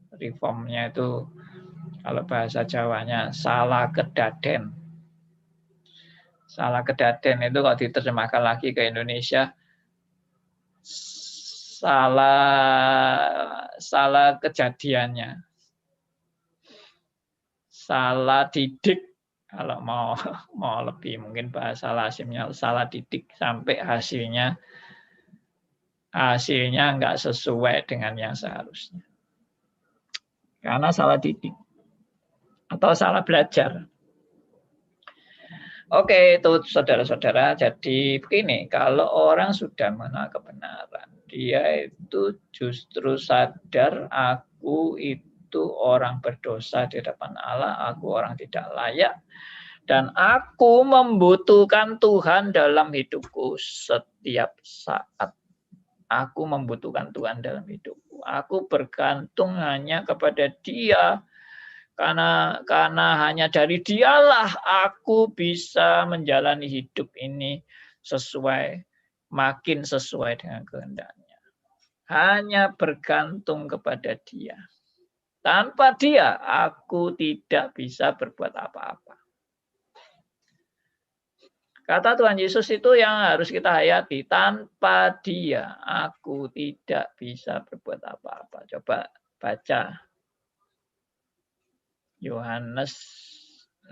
Reformnya itu kalau bahasa Jawanya salah kedaden. Salah kedaden itu kalau diterjemahkan lagi ke Indonesia salah kejadiannya. Salah didik kalau mau lebih mungkin bahasa lazimnya salah didik sampai hasilnya nggak sesuai dengan yang seharusnya. Karena salah didik atau salah belajar. Oke, itu saudara-saudara. Jadi begini, kalau orang sudah mengenal kebenaran, dia itu justru sadar aku itu orang berdosa di hadapan Allah, aku orang tidak layak. Dan aku membutuhkan Tuhan dalam hidupku setiap saat. Aku membutuhkan Tuhan dalam hidupku. Aku bergantung hanya kepada Dia. Karena hanya dari Dialah aku bisa menjalani hidup ini makin sesuai dengan kehendaknya. Hanya bergantung kepada Dia. Tanpa Dia, aku tidak bisa berbuat apa-apa. Kata Tuhan Yesus itu yang harus kita hayati. Tanpa Dia, aku tidak bisa berbuat apa-apa. Coba baca Yohanes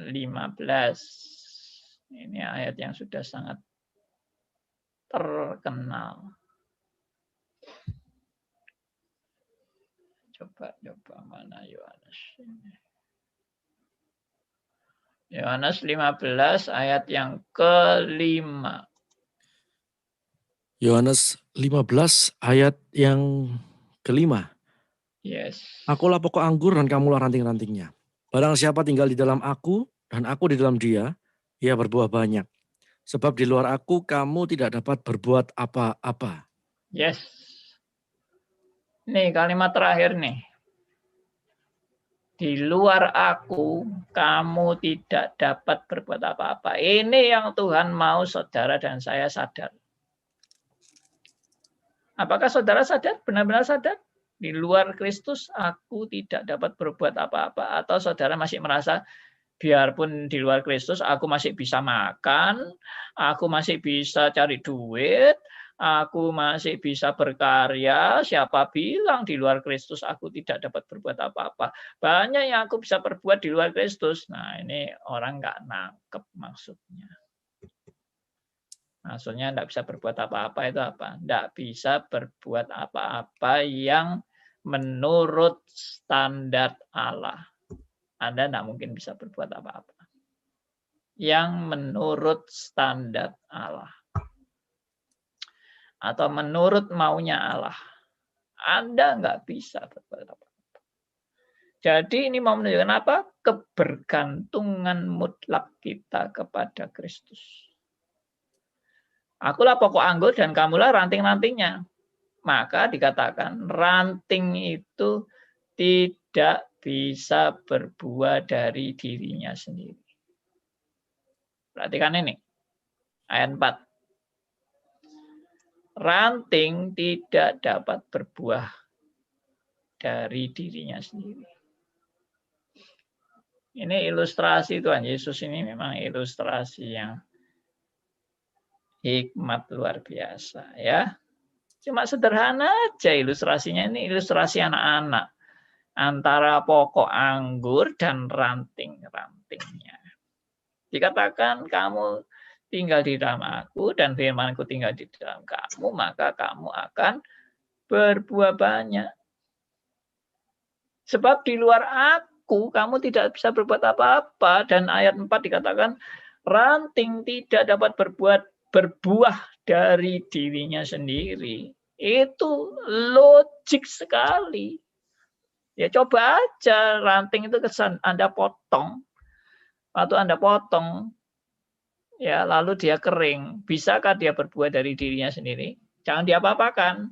15. Ini ayat yang sudah sangat terkenal. Coba mana Yohanes ini. Yohanes 15 ayat yang kelima. Yohanes 15 ayat yang kelima. Yes. Akulah pokok anggur dan kamulah ranting-rantingnya. Barang siapa tinggal di dalam aku dan aku di dalam dia, ia berbuah banyak. Sebab di luar aku kamu tidak dapat berbuat apa-apa. Yes. Nih kalimat terakhir nih. Di luar aku, kamu tidak dapat berbuat apa-apa. Ini yang Tuhan mau saudara dan saya sadar. Apakah saudara sadar? Benar-benar sadar? Di luar Kristus, aku tidak dapat berbuat apa-apa. Atau saudara masih merasa, biarpun di luar Kristus, aku masih bisa makan, aku masih bisa cari duit, aku masih bisa berkarya. Siapa bilang di luar Kristus aku tidak dapat berbuat apa-apa? Banyak yang aku bisa berbuat di luar Kristus. Nah, ini orang nggak nangkep maksudnya. Maksudnya tidak bisa berbuat apa-apa itu apa? Tidak bisa berbuat apa-apa yang menurut standar Allah. Anda tidak mungkin bisa berbuat apa-apa yang menurut standar Allah. Atau menurut maunya Allah. Anda nggak bisa berbuat apa-apa. Jadi ini mau menunjukkan apa? Kebergantungan mutlak kita kepada Kristus. Akulah pokok anggur dan kamulah ranting-rantingnya. Maka dikatakan ranting itu tidak bisa berbuah dari dirinya sendiri. Perhatikan ini. Ayat 4. Ranting tidak dapat berbuah dari dirinya sendiri. Ini ilustrasi Tuhan Yesus ini memang ilustrasi yang hikmat luar biasa ya. Cuma sederhana aja ilustrasinya, ini ilustrasi anak-anak antara pokok anggur dan ranting-rantingnya. Dikatakan kamu tinggal di dalam aku dan firman-Ku tinggal di dalam kamu, maka kamu akan berbuah banyak. Sebab di luar aku kamu tidak bisa berbuat apa-apa. Dan ayat 4 dikatakan ranting tidak dapat berbuah dari dirinya sendiri. Itu logik sekali. Ya coba aja ranting itu kesan Anda potong. Waktu Anda potong, ya lalu dia kering. Bisakah dia berbuah dari dirinya sendiri? Jangan diapa-apakan.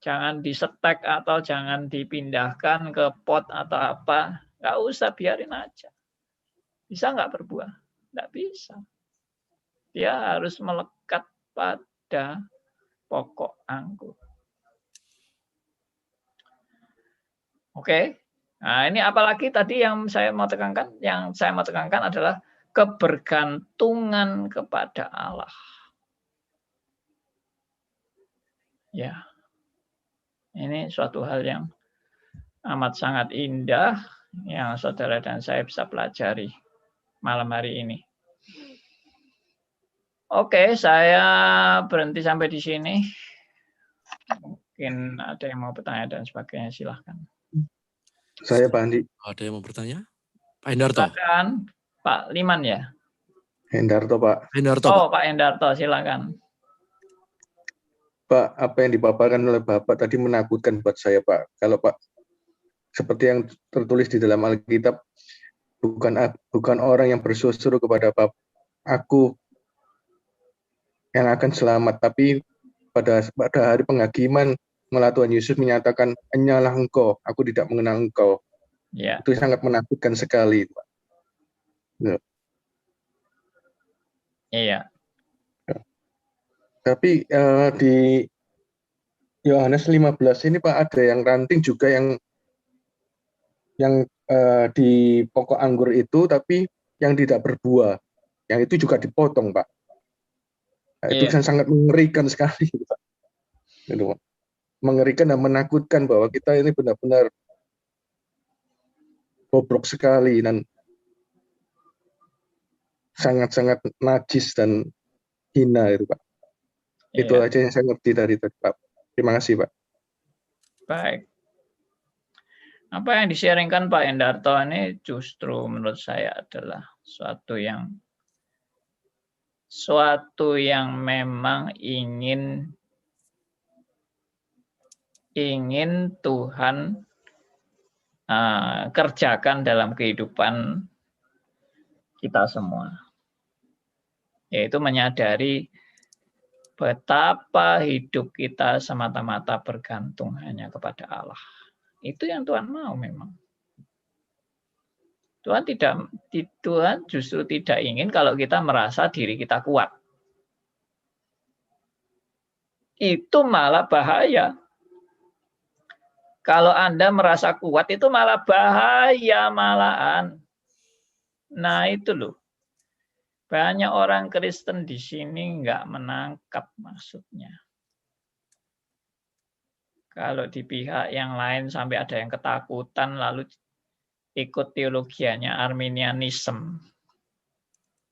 Jangan disetek atau jangan dipindahkan ke pot atau apa. Nggak usah, biarin aja. Bisa nggak berbuah? Nggak bisa. Dia harus melekat pada pokok anggur. Oke. Nah, ini apalagi tadi yang saya mau tekankan? Yang saya mau tekankan adalah kebergantungan kepada Allah. Ya. Ini suatu hal yang amat sangat indah yang saudara dan saya bisa pelajari malam hari ini. Oke, saya berhenti sampai di sini. Mungkin ada yang mau bertanya dan sebagainya, silahkan. Saya Pak Andi. Ada yang mau bertanya? Pak Hendarto. Silakan, Pak Liman ya? Hendarto, Pak. Hendarto, Oh, Pak Hendarto, silakan. Pak, apa yang dipaparkan oleh Bapak tadi menakutkan buat saya, Pak. Kalau Pak, seperti yang tertulis di dalam Alkitab, bukan orang yang bersuruh kepada Bapak, aku yang akan selamat, tapi pada hari penghakiman malah Tuhan Yesus menyatakan, hanyalah engkau, aku tidak mengenal engkau. Ya. Itu sangat menakutkan sekali, Pak. Ya. Iya. Tapi di Yohanes 15 ini Pak ada yang ranting juga yang di pokok anggur itu tapi yang tidak berbuah. Yang itu juga dipotong, Pak. Nah, itu Iya. sangat mengerikan sekali, Pak. Itu, Pak. Mengerikan dan menakutkan bahwa kita ini benar-benar bobrok sekali dan sangat-sangat najis dan hina itu, Pak. Iya. Itu aja yang saya ngerti dari tadi, Pak. Terima kasih, Pak. Baik. Apa yang di-sharingkan Pak Hendarto ini justru menurut saya adalah suatu yang memang ingin ingin Tuhan kerjakan dalam kehidupan kita semua. Yaitu menyadari betapa hidup kita semata-mata bergantung hanya kepada Allah. Itu yang Tuhan mau memang. Tuhan justru tidak ingin kalau kita merasa diri kita kuat. Itu malah bahaya. Kalau Anda merasa kuat itu malah bahaya malahan. Nah itu loh. Banyak orang Kristen di sini nggak menangkap maksudnya. Kalau di pihak yang lain sampai ada yang ketakutan lalu ikut teologianya Arminianism.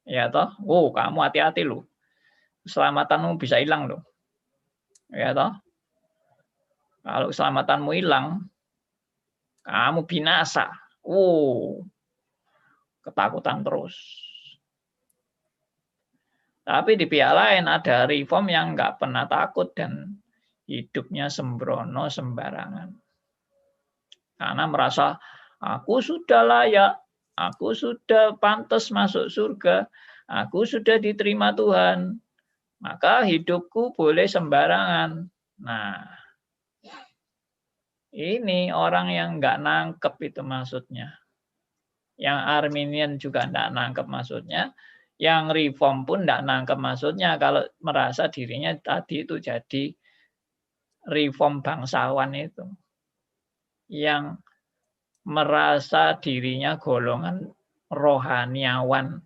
Ya toh, kamu hati-hati loh. Keselamatanmu bisa hilang loh. Ya toh. Kalau keselamatanmu hilang, kamu binasa. Ketakutan terus. Tapi di pihak lain ada reform yang nggak pernah takut dan hidupnya sembrono sembarangan. Karena merasa aku sudah layak, aku sudah pantas masuk surga, aku sudah diterima Tuhan, maka hidupku boleh sembarangan. Nah, ini orang yang nggak nangkep itu maksudnya. Yang Arminian juga nggak nangkep maksudnya. Yang reform pun nggak nangkep maksudnya. Kalau merasa dirinya tadi itu jadi reform bangsawan itu. Yang merasa dirinya golongan rohaniawan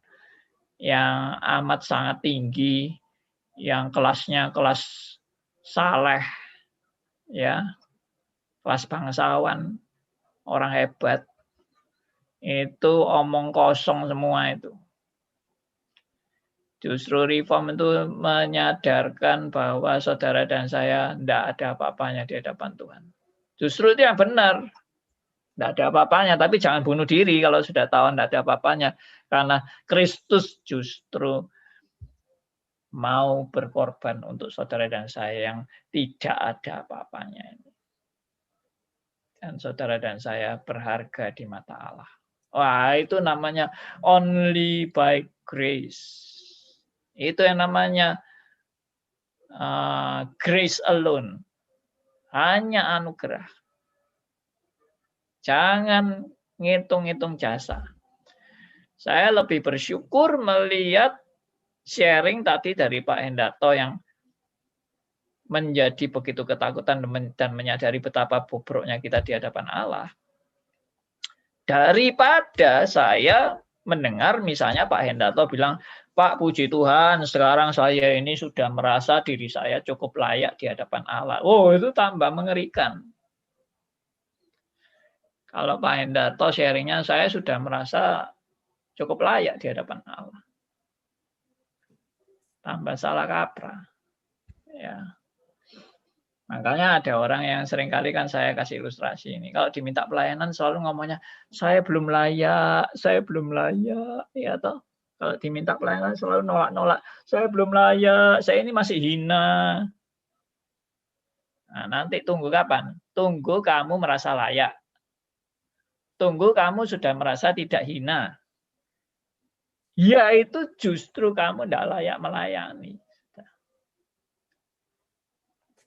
yang amat sangat tinggi, yang kelasnya kelas saleh, ya, kelas bangsawan, orang hebat, itu omong kosong semua itu. Justru reform itu menyadarkan bahwa saudara dan saya tidak ada apa-apanya di hadapan Tuhan. Justru itu yang benar. Tidak ada apa-apanya, tapi jangan bunuh diri kalau sudah tahu tidak ada apa-apanya. Karena Kristus justru mau berkorban untuk saudara dan saya yang tidak ada apa-apanya. Dan saudara dan saya berharga di mata Allah. Wah, itu namanya only by grace. Itu yang namanya grace alone. Hanya anugerah. Jangan ngitung-ngitung jasa. Saya lebih bersyukur melihat sharing tadi dari Pak Hendarto yang menjadi begitu ketakutan dan menyadari betapa bobroknya kita di hadapan Allah. Daripada saya mendengar misalnya Pak Hendarto bilang, Pak puji Tuhan sekarang saya ini sudah merasa diri saya cukup layak di hadapan Allah. Itu tambah mengerikan. Kalau Pak Hendarto sharingnya saya sudah merasa cukup layak di hadapan Allah. Tambah salah kaprah. Ya. Makanya ada orang yang seringkali kan saya kasih ilustrasi ini. Kalau diminta pelayanan selalu ngomongnya, saya belum layak, ya toh. Kalau diminta pelayanan selalu nolak-nolak, saya belum layak, saya ini masih hina. Nah, nanti tunggu kapan? Tunggu kamu merasa layak. Tunggu kamu sudah merasa tidak hina. Ya itu justru kamu tidak layak melayani.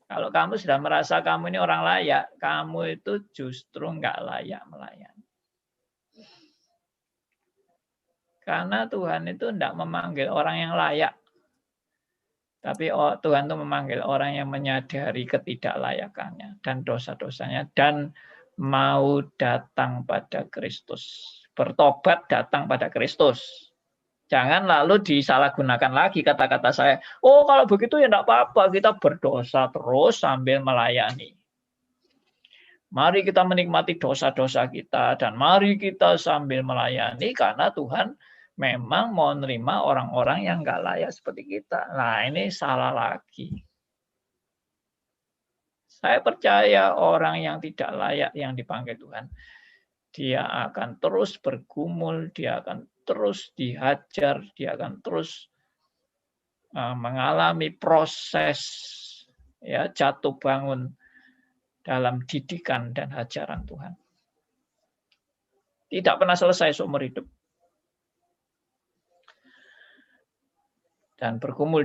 Kalau kamu sudah merasa kamu ini orang layak, kamu itu justru nggak layak melayani. Karena Tuhan itu tidak memanggil orang yang layak. Tapi Tuhan itu memanggil orang yang menyadari ketidaklayakannya dan dosa-dosanya dan mau datang pada Kristus. Bertobat datang pada Kristus. Jangan lalu disalahgunakan lagi kata-kata saya. Kalau begitu ya tidak apa-apa, kita berdosa terus sambil melayani. Mari kita menikmati dosa-dosa kita dan mari kita sambil melayani karena Tuhan memang mau menerima orang-orang yang nggak layak seperti kita. Nah, ini salah lagi. Saya percaya orang yang tidak layak yang dipanggil Tuhan, dia akan terus bergumul, dia akan terus dihajar, dia akan terus mengalami proses ya jatuh bangun dalam didikan dan ajaran Tuhan. Tidak pernah selesai seumur hidup. Dan bergumul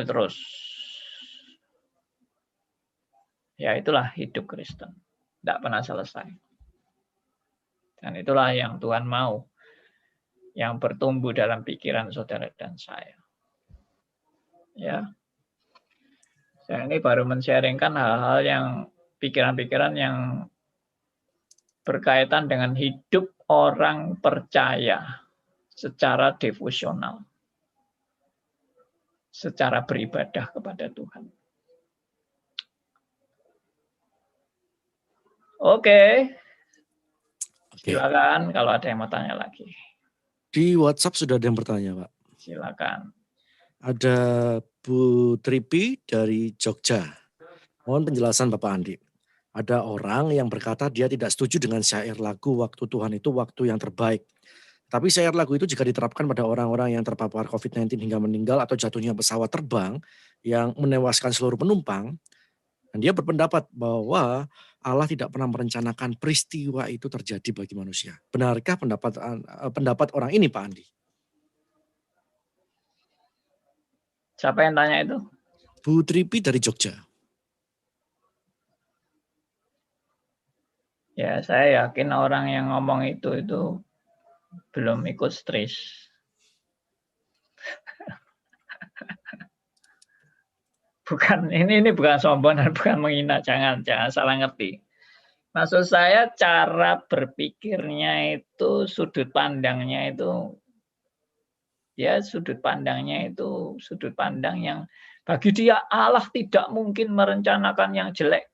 terus. Ya itulah hidup Kristen. Tidak pernah selesai. Dan itulah yang Tuhan mau. Yang bertumbuh dalam pikiran saudara dan saya. Ya. Saya ini baru men-sharingkan hal-hal yang pikiran-pikiran yang berkaitan dengan hidup orang percaya secara devosional. Secara beribadah kepada Tuhan. Oke. Silakan kalau ada yang mau tanya lagi. Di WhatsApp sudah ada yang bertanya, Pak. Silakan. Ada Bu Tripi dari Jogja. Mohon penjelasan Bapak Andi. Ada orang yang berkata dia tidak setuju dengan syair lagu waktu Tuhan itu waktu yang terbaik. Tapi syair lagu itu jika diterapkan pada orang-orang yang terpapar COVID-19 hingga meninggal atau jatuhnya pesawat terbang yang menewaskan seluruh penumpang, dan dia berpendapat bahwa Allah tidak pernah merencanakan peristiwa itu terjadi bagi manusia. Benarkah pendapat orang ini, Pak Andi? Siapa yang tanya itu? Bu Tripi dari Jogja. Ya, saya yakin orang yang ngomong itu belum ikut stres. Bukan, ini bukan sombong dan bukan menghina, jangan salah ngerti. Maksud saya cara berpikirnya itu, sudut pandangnya itu, ya sudut pandangnya itu sudut pandang yang bagi dia Allah tidak mungkin merencanakan yang jelek.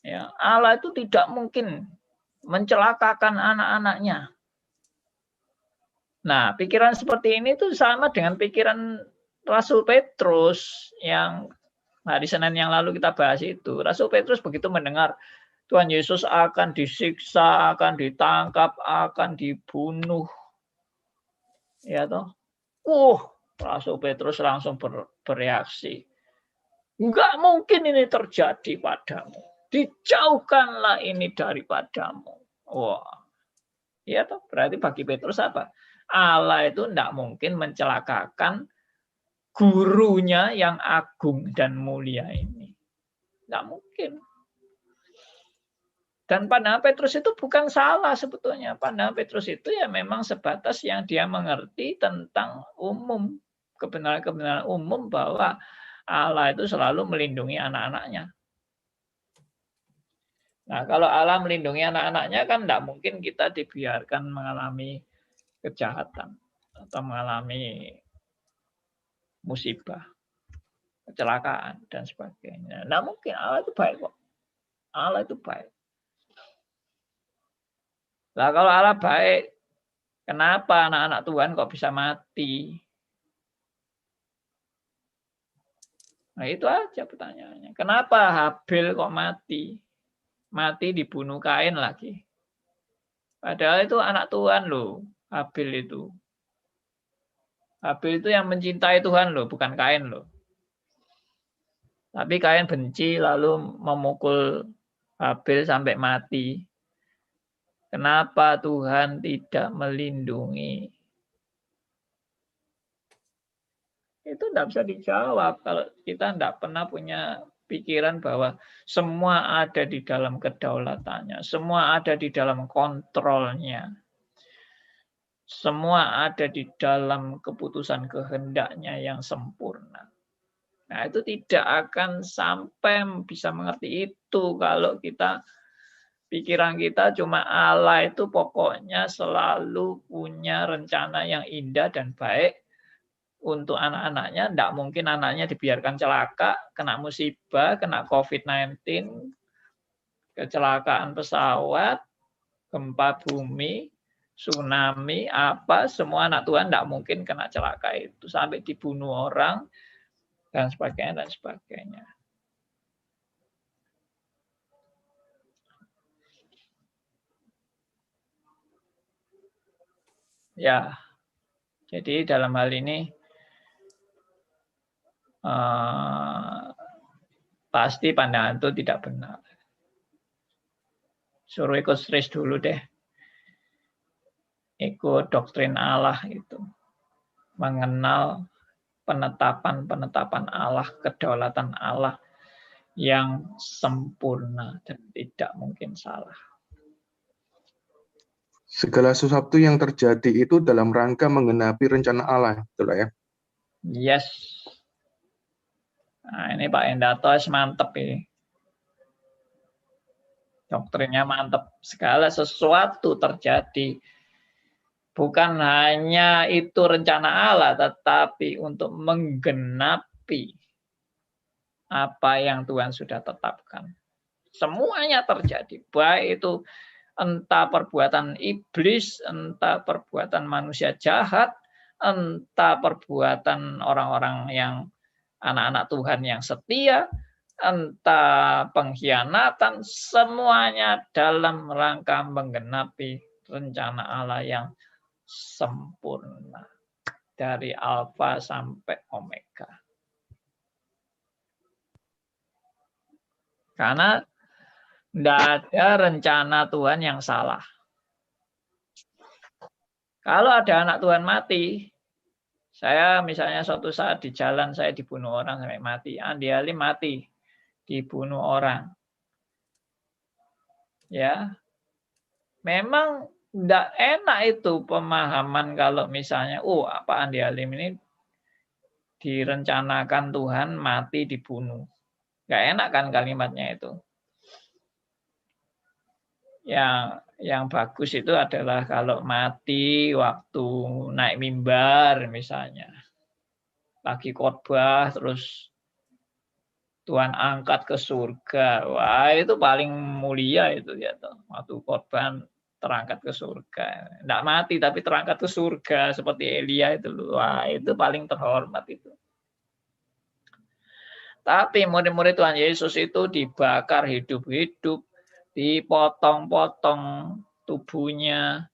Ya, Allah itu tidak mungkin mencelakakan anak-anaknya. Nah, pikiran seperti ini tuh sama dengan pikiran Rasul Petrus yang hari Senin yang lalu kita bahas itu. Rasul Petrus begitu mendengar Tuhan Yesus akan disiksa, akan ditangkap, akan dibunuh. Ya toh. Rasul Petrus langsung bereaksi. Enggak mungkin ini terjadi padamu. Dijauhkanlah ini daripadamu. Wah. Ya toh, berarti bagi Petrus apa? Allah itu tidak mungkin mencelakakan gurunya yang agung dan mulia ini. Tidak mungkin. Dan pandangan Petrus itu bukan salah sebetulnya. Pandangan Petrus itu ya memang sebatas yang dia mengerti tentang umum. Kebenaran-kebenaran umum bahwa Allah itu selalu melindungi anak-anaknya. Nah, kalau Allah melindungi anak-anaknya kan tidak mungkin kita dibiarkan mengalami kejahatan atau mengalami musibah, kecelakaan dan sebagainya. Nah, mungkin Allah itu baik kok. Allah itu baik. Nah, kalau Allah baik, kenapa anak-anak Tuhan kok bisa mati? Nah, itu aja pertanyaannya. Kenapa Habil kok mati? Mati dibunuh Kain lagi. Padahal itu anak Tuhan loh, Habil itu. Habil itu yang mencintai Tuhan loh, bukan Kain loh. Tapi Kain benci lalu memukul Habil sampai mati. Kenapa Tuhan tidak melindungi? Itu tidak bisa dijawab kalau kita tidak pernah punya pikiran bahwa semua ada di dalam kedaulatannya, semua ada di dalam kontrolnya, semua ada di dalam keputusan kehendaknya yang sempurna. Nah, itu tidak akan sampai bisa mengerti itu kalau kita pikiran kita cuma Allah itu pokoknya selalu punya rencana yang indah dan baik untuk anak-anaknya. Tidak mungkin anaknya dibiarkan celaka, kena musibah, kena COVID-19, kecelakaan pesawat, gempa bumi, tsunami, apa, semua anak Tuhan tidak mungkin kena celaka itu. Sampai dibunuh orang, dan sebagainya, dan sebagainya. Ya, jadi dalam hal ini pasti pandangan itu tidak benar. Suruh ikut stris dulu deh. Ikut doktrin Allah itu. Mengenal penetapan Allah, kedaulatan Allah yang sempurna dan tidak mungkin salah. Segala sesuatu yang terjadi itu dalam rangka menggenapi rencana Allah, betul ya? Yes. Nah, ini Pak Endato mantep ini. Doktrinnya mantep. Segala sesuatu terjadi bukan hanya itu rencana Allah, tetapi untuk menggenapi apa yang Tuhan sudah tetapkan. Semuanya terjadi, baik itu entah perbuatan iblis, entah perbuatan manusia jahat, entah perbuatan orang-orang yang anak-anak Tuhan yang setia, entah pengkhianatan, semuanya dalam rangka menggenapi rencana Allah yang sempurna dari alfa sampai omega. Karena tidak ada rencana Tuhan yang salah. Kalau ada anak Tuhan mati, saya misalnya suatu saat di jalan saya dibunuh orang sampai mati, Andi Halim mati, dibunuh orang. Ya, memang tidak enak itu pemahaman kalau misalnya, apa Andi Halim ini direncanakan Tuhan mati dibunuh. Nggak enak kan kalimatnya itu. Yang bagus itu adalah kalau mati waktu naik mimbar misalnya. Lagi khotbah terus Tuhan angkat ke surga. Wah, itu paling mulia itu ya toh. Waktu khotbah terangkat ke surga. Tidak mati tapi terangkat ke surga seperti Elia itu. Wah, itu paling terhormat itu. Tapi murid-murid Tuhan Yesus itu dibakar hidup-hidup, dipotong-potong tubuhnya,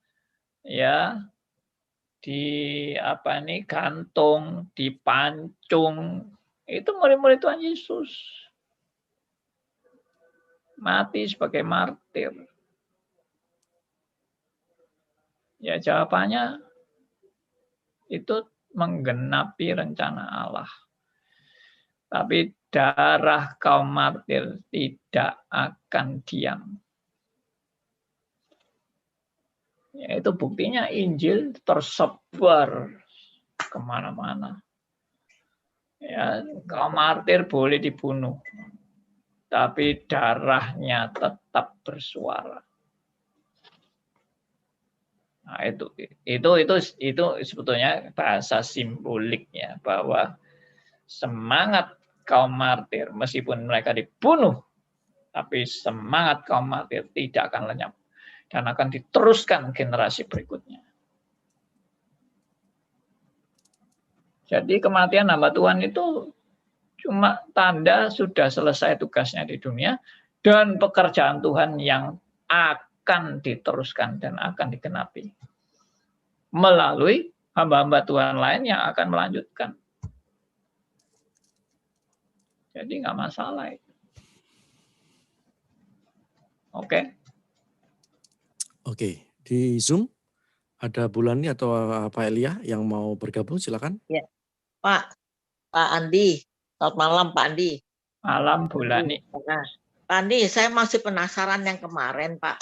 ya, gantung, dipancung. Itu murid-murid Tuhan Yesus. Mati sebagai martir. Ya, jawabannya itu menggenapi rencana Allah. Tapi darah kaum martir tidak akan diam. Ya, itu buktinya Injil tersebar kemana-mana. Ya, kaum martir boleh dibunuh, tapi darahnya tetap bersuara. Nah, itu sebetulnya bahasa simboliknya bahwa semangat kaum martir meskipun mereka dibunuh, tapi semangat kaum martir tidak akan lenyap dan akan diteruskan generasi berikutnya. Jadi kematian hamba Tuhan itu cuma tanda sudah selesai tugasnya di dunia dan pekerjaan Tuhan yang akan diteruskan dan akan digenapi melalui hamba-hamba Tuhan lain yang akan melanjutkan. Jadi nggak masalah itu. Oke, di Zoom ada Bulani atau Pak Elia yang mau bergabung, silakan. Ya, Pak Andi, selamat malam Pak Andi. Malam Bulani. Nah, Pak Andi, saya masih penasaran yang kemarin Pak.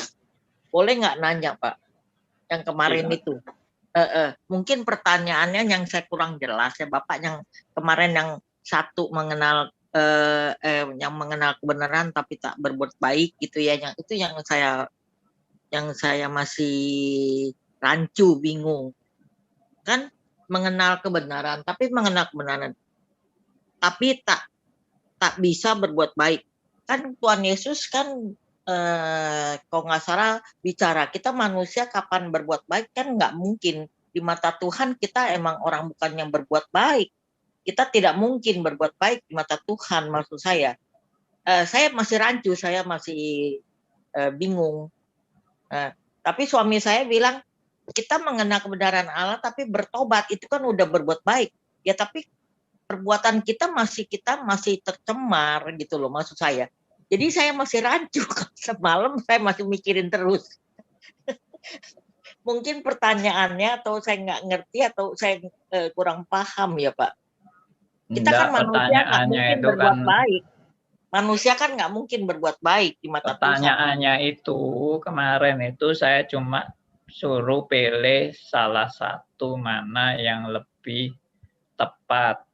Boleh nggak nanya Pak? Yang kemarin Ya. itu. Mungkin pertanyaannya yang saya kurang jelas ya Bapak, yang kemarin yang satu mengenal yang mengenal kebenaran tapi tak berbuat baik gitu ya, yang itu yang saya masih rancu, bingung. Kan mengenal kebenaran tapi tak bisa berbuat baik. Kan Tuhan Yesus kan kalau nggak salah bicara, kita manusia kapan berbuat baik kan nggak mungkin. Di mata Tuhan kita emang orang bukan yang berbuat baik. Kita tidak mungkin berbuat baik di mata Tuhan, maksud saya. Saya masih rancu, saya masih bingung. Tapi suami saya bilang, kita mengenal kebenaran Allah tapi bertobat, itu kan udah berbuat baik. Ya tapi perbuatan kita masih tercemar gitu loh, maksud saya. Jadi saya masih rancu. Semalam saya masih mikirin terus. Mungkin pertanyaannya atau saya nggak ngerti atau saya kurang paham ya Pak. Kita kan manusia nggak mungkin berbuat baik. Manusia kan nggak mungkin berbuat baik di mata Tuhan. Pertanyaannya itu kemarin itu saya cuma suruh pilih salah satu mana yang lebih tepat.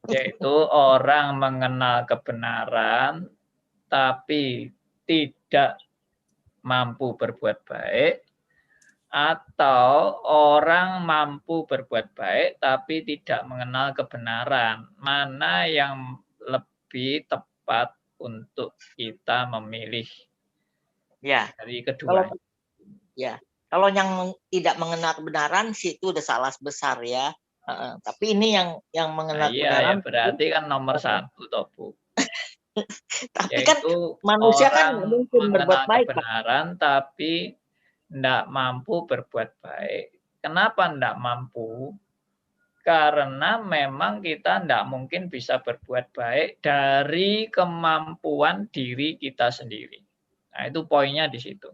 Yaitu orang mengenal kebenaran tapi tidak mampu berbuat baik, atau orang mampu berbuat baik tapi tidak mengenal kebenaran. Mana yang lebih tepat untuk kita memilih? Ya. Dari kedua. Kalau yang tidak mengenal kebenaran sih itu udah salah besar ya. Tapi ini yang mengenal kebenaran. Ya, berarti kan nomor satu toh Bu. Tapi kan manusia kan mungkin berbuat baik. Kebenaran tapi tidak mampu berbuat baik. Kenapa tidak mampu? Karena memang kita tidak mungkin bisa berbuat baik dari kemampuan diri kita sendiri. Nah, itu poinnya di situ.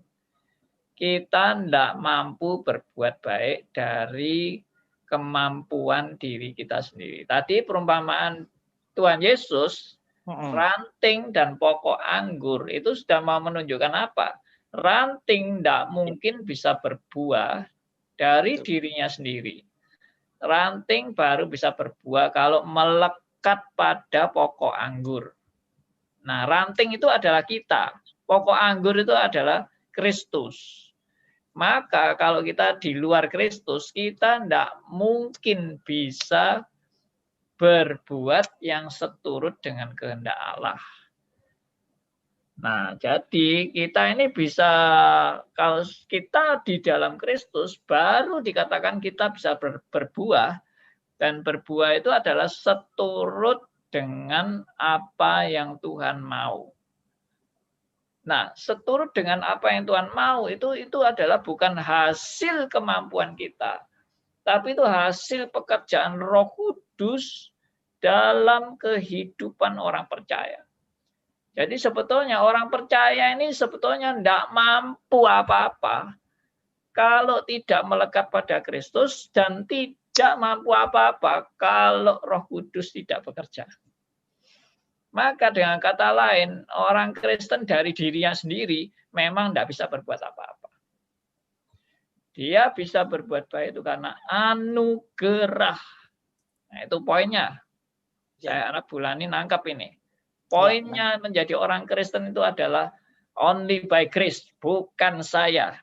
Kita tidak mampu berbuat baik dari kemampuan diri kita sendiri. Tadi perumpamaan Tuhan Yesus, ranting dan pokok anggur itu sudah mau menunjukkan apa? Ranting tidak mungkin bisa berbuah dari dirinya sendiri. Ranting baru bisa berbuah kalau melekat pada pokok anggur. Nah, ranting itu adalah kita. Pokok anggur itu adalah Kristus. Maka kalau kita di luar Kristus, kita tidak mungkin bisa berbuat yang seturut dengan kehendak Allah. Nah, jadi kita ini bisa, kalau kita di dalam Kristus, baru dikatakan kita bisa berbuah, dan berbuah itu adalah seturut dengan apa yang Tuhan mau. Nah, seturut dengan apa yang Tuhan mau itu adalah bukan hasil kemampuan kita, tapi itu hasil pekerjaan Roh Kudus dalam kehidupan orang percaya. Jadi sebetulnya orang percaya ini sebetulnya tidak mampu apa-apa kalau tidak melekat pada Kristus, dan tidak mampu apa-apa kalau Roh Kudus tidak bekerja. Maka dengan kata lain, orang Kristen dari dirinya sendiri memang tidak bisa berbuat apa-apa. Dia bisa berbuat baik itu karena anugerah. Nah, itu poinnya. Saya harap bulan ini nangkap ini. Poinnya menjadi orang Kristen itu adalah only by grace, bukan saya,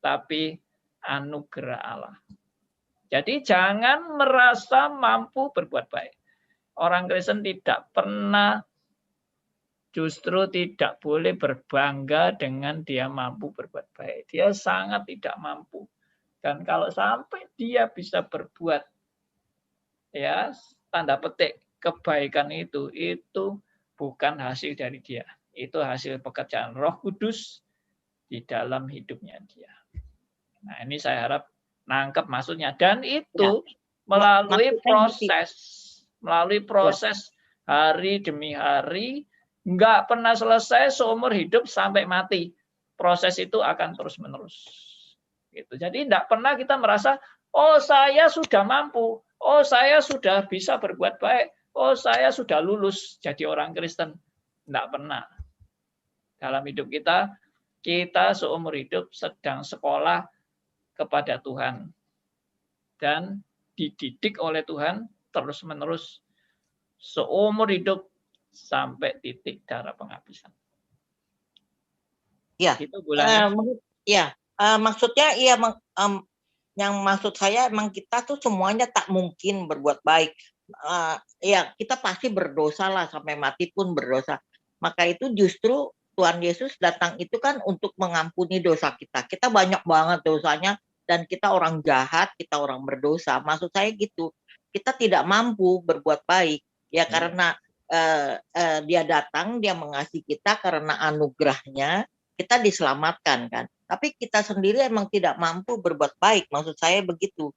tapi anugerah Allah. Jadi jangan merasa mampu berbuat baik. Orang Kristen tidak pernah, justru tidak boleh berbangga dengan dia mampu berbuat baik. Dia sangat tidak mampu. Dan kalau sampai dia bisa berbuat, ya tanda petik, kebaikan itu bukan hasil dari dia. Itu hasil pekerjaan Roh Kudus di dalam hidupnya dia. Nah, ini saya harap nangkep maksudnya. Dan itu melalui proses hari demi hari, nggak pernah selesai seumur hidup sampai mati. Proses itu akan terus menerus. Gitu. Jadi tidak pernah kita merasa, oh saya sudah mampu, oh saya sudah bisa berbuat baik, oh saya sudah lulus jadi orang Kristen. Tidak pernah. Dalam hidup kita seumur hidup sedang sekolah kepada Tuhan. Dan dididik oleh Tuhan terus-menerus seumur hidup sampai titik darah penghabisan. Ya, itu maksudnya yang maksud saya emang kita tuh semuanya tak mungkin berbuat baik. Ya, kita pasti berdosa lah, sampai mati pun berdosa. Maka itu justru Tuhan Yesus datang itu kan untuk mengampuni dosa kita. Kita banyak banget dosanya dan kita orang jahat, kita orang berdosa. Maksud saya gitu. Kita tidak mampu berbuat baik ya karena dia datang, dia mengasihi kita karena anugerahnya kita diselamatkan kan. Tapi kita sendiri emang tidak mampu berbuat baik, maksud saya begitu.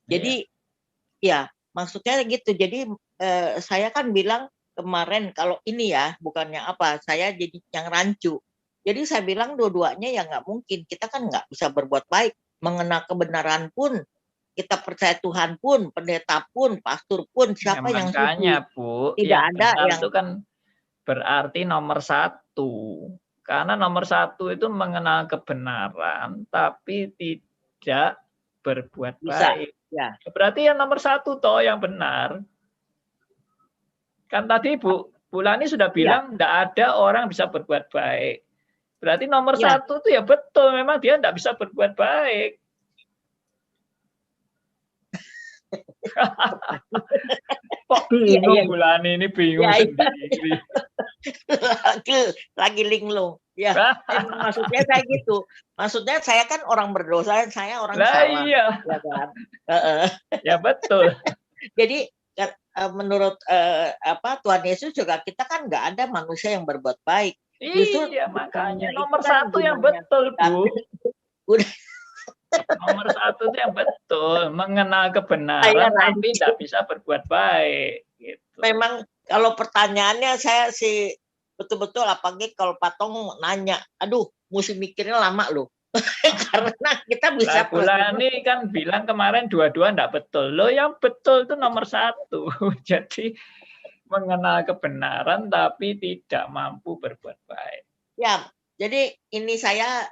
Jadi ya Maksudnya gitu. Jadi saya kan bilang kemarin kalau ini ya bukannya apa, saya jadi yang rancu. Jadi saya bilang dua-duanya ya nggak mungkin. Kita kan nggak bisa berbuat baik. Mengenal kebenaran pun, kita percaya Tuhan pun, pendeta pun, pastor pun, Ya, siapa yang makanya suci? Bu, Tidak yang ada benar yang itu kan berarti nomor satu. Karena nomor satu itu mengenal kebenaran, tapi tidak berbuat bisa. baik. Ya, Berarti yang nomor satu toh yang benar. Kan tadi Bu Lani sudah ya, bilang tidak ada orang bisa berbuat baik. Berarti nomor ya. satu itu ya betul, memang dia tidak bisa berbuat baik. Kok Iya, iya, bingung Bu Lani ini bingung iya, iya. sendiri. lagi linglung. Ya, emang maksudnya saya gitu. Maksudnya saya kan orang berdosa, saya orang Lah salah. iya, Ya kan? ya betul. Jadi menurut Tuhan Yesus juga kita kan nggak ada manusia yang berbuat baik. Justru Iya, makanya gunanya itu nomor kan satu yang gunanya betul, Bu. udah Nomor satu itu yang betul, mengenal saya kebenaran tapi rancu. tidak bisa berbuat baik. Gitu. Memang kalau pertanyaannya saya sih betul-betul apalagi kalau Patong nanya, aduh, mesti mikirnya lama loh. Karena kita bisa Bu Lani kan bilang kemarin dua-dua tidak betul. Loh, yang betul itu nomor satu. Jadi mengenal kebenaran tapi tidak mampu berbuat baik. Ya, jadi ini saya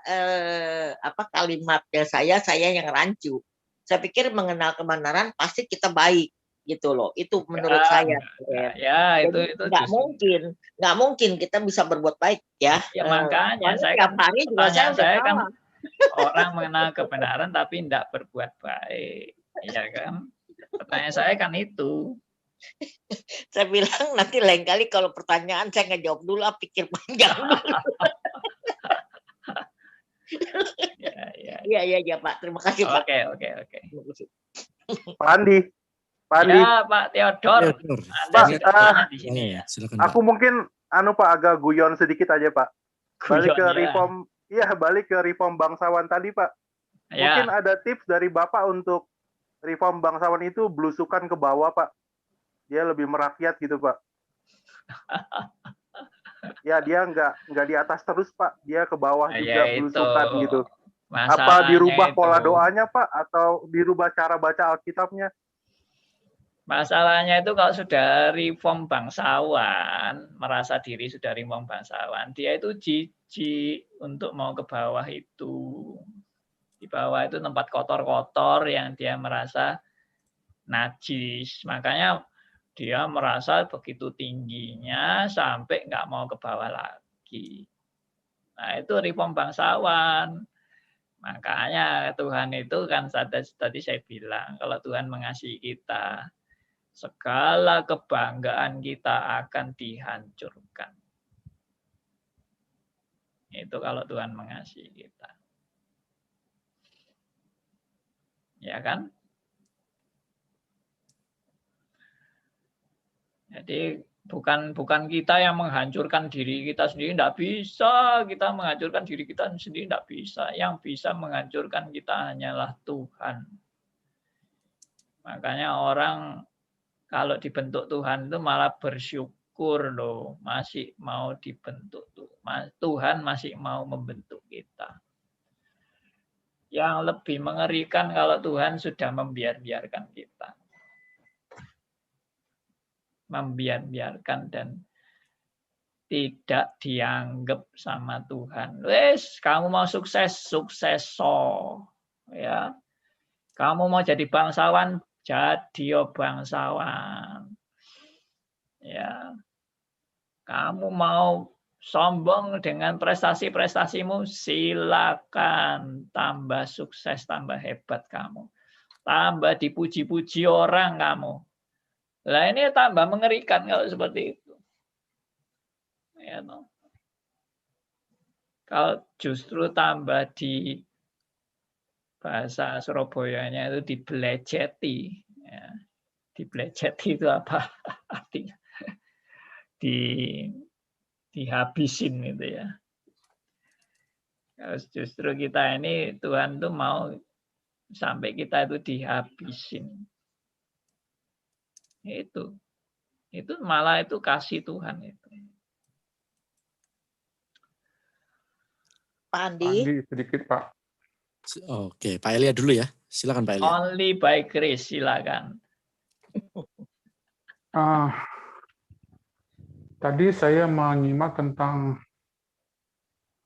kalimatnya saya yang rancu. Saya pikir mengenal kebenaran pasti kita baik gitu loh. Itu menurut saya. Enggak. Ya, itu Nggak justru. mungkin kita bisa berbuat baik ya. Ya makanya Soalnya saya tiap kan hari juga saya pertanyaan udah saya kan salah. orang mengenal kebenaran tapi tidak berbuat baik. Iya kan? Pertanyaan saya kan itu. Saya bilang nanti lain kali kalau pertanyaan saya nggak jawab dulu, pikir panjang dulu. Ya Pak, terima kasih Pak. Oke. Pak Andi. Ya Pak Theodor. Pak, di sini ya. Silakan, aku Pak. mungkin Pak agak guyon sedikit aja Pak. Balik ke Guyon, ya. reform, balik ke reform bangsawan tadi Pak. Ya. Mungkin ada tips dari Bapak untuk reform bangsawan itu belusukan ke bawah Pak. Dia lebih merakyat gitu Pak. Ya dia nggak di atas terus Pak. Dia ke bawah juga belusukan gitu. Apa dirubah pola doanya Pak atau dirubah cara baca Alkitabnya? Masalahnya itu kalau sudah reform bangsawan, merasa diri sudah reform bangsawan, dia itu jijik untuk mau ke bawah itu. Di bawah itu tempat kotor-kotor yang dia merasa najis. Makanya dia merasa begitu tingginya sampai nggak mau ke bawah lagi. Nah itu reform bangsawan. Makanya Tuhan itu kan tadi saya bilang, kalau Tuhan mengasihi kita, segala kebanggaan kita akan dihancurkan. Itu kalau Tuhan mengasihi kita. Ya kan? Jadi bukan kita yang menghancurkan diri kita sendiri, tidak bisa kita menghancurkan diri kita sendiri, tidak bisa. Yang bisa menghancurkan kita hanyalah Tuhan. Makanya orang kalau dibentuk Tuhan itu malah bersyukur loh, masih mau dibentuk Tuhan, masih mau membentuk kita. Yang lebih mengerikan kalau Tuhan sudah membiarkan kita. Membiarkan dan tidak dianggap sama Tuhan. Wes, kamu mau sukses, ya. Kamu mau jadi bangsawan, jadi bangsawan. Ya. Kamu mau sombong dengan prestasi-prestasimu, silakan. Tambah sukses, tambah hebat kamu. Tambah dipuji-puji orang kamu. Lah ini tambah mengerikan kalau seperti itu. Ya, no. Kalau justru tambah di bahasa Surabayanya itu dibelejeti. Ya. Dibelejeti itu apa artinya? Dihabisin itu ya. Kalau justru kita ini Tuhan tuh mau sampai kita itu dihabisin. Itu malah itu kasih Tuhan itu. Pak Andi sedikit Pak. Oke, Pak Elia dulu ya. Silakan Pak Elia. Only by grace, silakan. Tadi saya menyimak tentang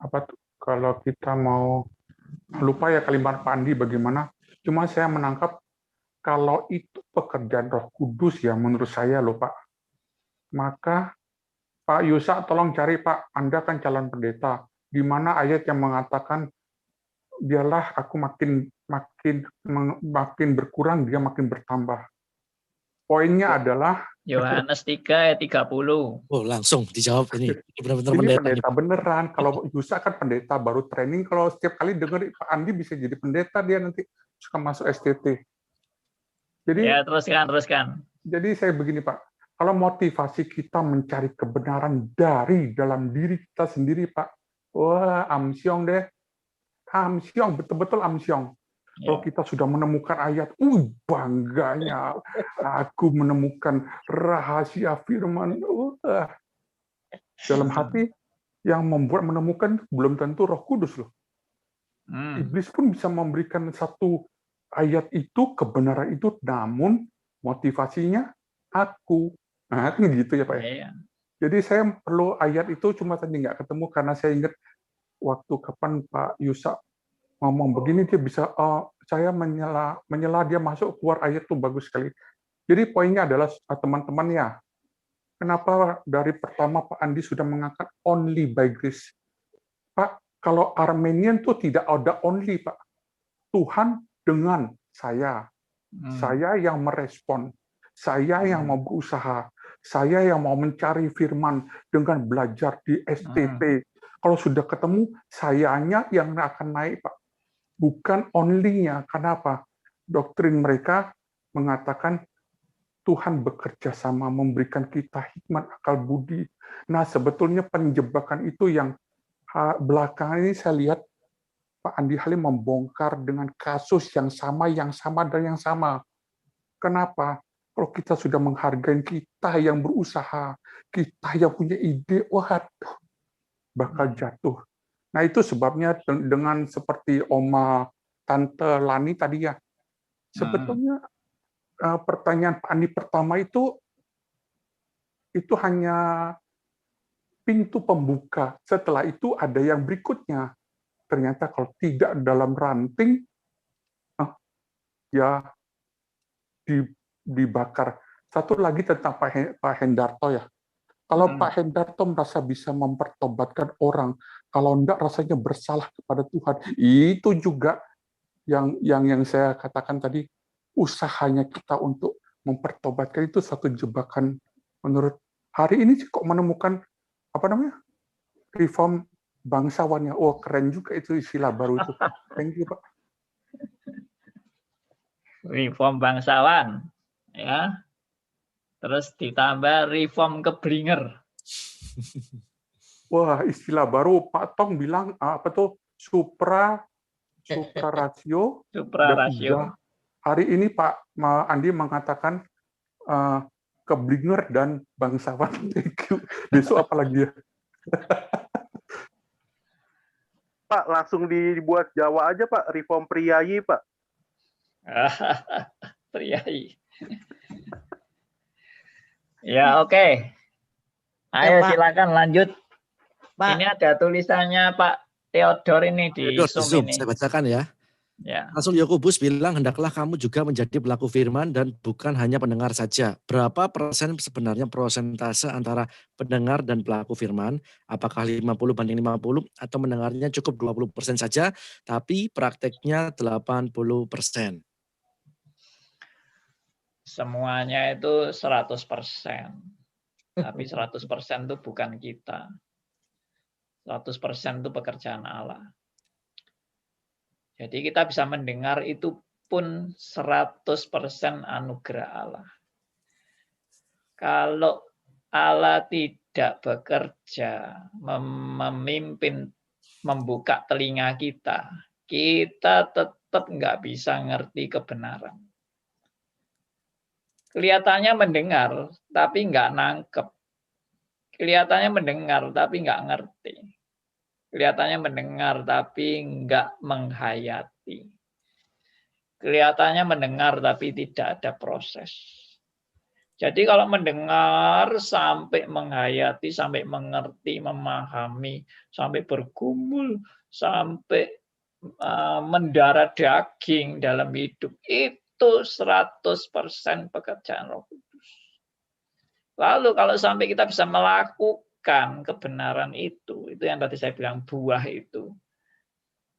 apa tuh, kalau kita mau lupa ya kalimat Pak Andi bagaimana. Cuma saya menangkap kalau itu pekerjaan Roh Kudus ya menurut saya loh Pak. Maka Pak Yusa tolong cari Pak, Anda kan calon pendeta. Di mana ayat yang mengatakan biarlah aku makin berkurang, dia makin bertambah. Poinnya adalah Yohanes 3 ayat 30. Oh, langsung dijawab ini. Benar-benar ini pendeta. Pendeta beneran. Kalau Yusa kan pendeta baru training, kalau setiap kali dengar Pak Andi bisa jadi pendeta, dia nanti suka masuk STT. Jadi ya, teruskan. Jadi saya begini Pak, kalau motivasi kita mencari kebenaran dari dalam diri kita sendiri Pak, wah amsyong deh. Amsyong, betul-betul amsyong. Kalau kita sudah menemukan ayat, bangganya aku menemukan rahasia firman. Dalam hati yang membuat menemukan belum tentu Roh Kudus loh. Iblis pun bisa memberikan satu ayat itu, kebenaran itu, namun motivasinya aku. Nah, kan gitu ya Pak ya. Jadi saya perlu ayat itu, cuma tadi nggak ketemu karena saya ingat waktu kapan Pak Yusa ngomong begini, dia bisa saya menyela dia masuk keluar ayat tuh bagus sekali. Jadi poinnya adalah teman-teman ya, kenapa dari pertama Pak Andi sudah mengangkat only by grace. Pak, kalau Armenian tuh tidak ada only Pak. Tuhan dengan saya yang merespon, saya yang mau berusaha, saya yang mau mencari firman dengan belajar di STT. Kalau sudah ketemu, sayanya yang akan naik Pak. Bukan only-nya. Kenapa? Doktrin mereka mengatakan Tuhan bekerja sama memberikan kita hikmat, akal budi. Nah, sebetulnya penjebakan itu yang belakangan ini saya lihat Pak Andi Halim membongkar dengan kasus yang sama. Kenapa? Kalau kita sudah menghargai kita yang berusaha, kita yang punya ide, waduh, bakal jatuh. Nah, itu sebabnya dengan seperti Oma Tante Lani tadi ya, sebetulnya pertanyaan Pak Andi pertama itu hanya pintu pembuka. Setelah itu ada yang berikutnya. Ternyata kalau tidak dalam ranting, ya dibakar. Satu lagi tentang Pak Hendarto ya. Kalau Pak Hendarto merasa bisa mempertobatkan orang, kalau enggak rasanya bersalah kepada Tuhan, itu juga yang saya katakan tadi, usahanya kita untuk mempertobatkan itu satu jebakan. Menurut hari ini sih kok menemukan reform bangsawannya. Oh, keren juga itu istilah baru itu. Thank you Pak. Reform bangsawan, ya. Terus ditambah reform keblinger. Wah, istilah baru Pak Tong bilang apa tuh supra rasio. Hari ini Pak Andi mengatakan keblinger dan bangsawan. Thank you. Besok apa lagi ya? Pak, langsung dibuat Jawa aja Pak, reform priayi Pak. Priayi. Ya, oke. Ayo silakan lanjut. Pak. Ini ada tulisannya Pak Theodor ini di Zoom ini. Saya bacakan ya. Ya. Rasul Yakobus bilang, hendaklah kamu juga menjadi pelaku firman dan bukan hanya pendengar saja. Berapa persen sebenarnya persentase antara pendengar dan pelaku firman? Apakah 50/50 atau mendengarnya cukup 20% saja, tapi prakteknya 80%? Semuanya itu 100%. Tapi 100% itu bukan kita. 100% itu pekerjaan Allah. Jadi kita bisa mendengar itu pun 100% anugerah Allah. Kalau Allah tidak bekerja, memimpin, membuka telinga kita tetap nggak bisa ngerti kebenaran. Kelihatannya mendengar, tapi nggak nangkep. Kelihatannya mendengar, tapi nggak ngerti. Kelihatannya mendengar, tapi nggak menghayati. Kelihatannya mendengar, tapi tidak ada proses. Jadi kalau mendengar sampai menghayati, sampai mengerti, memahami, sampai bergumul, sampai mendarah daging dalam hidup, itu 100% pekerjaan Roh Kudus. Lalu kalau sampai kita bisa melakukan kebenaran itu yang tadi saya bilang buah itu,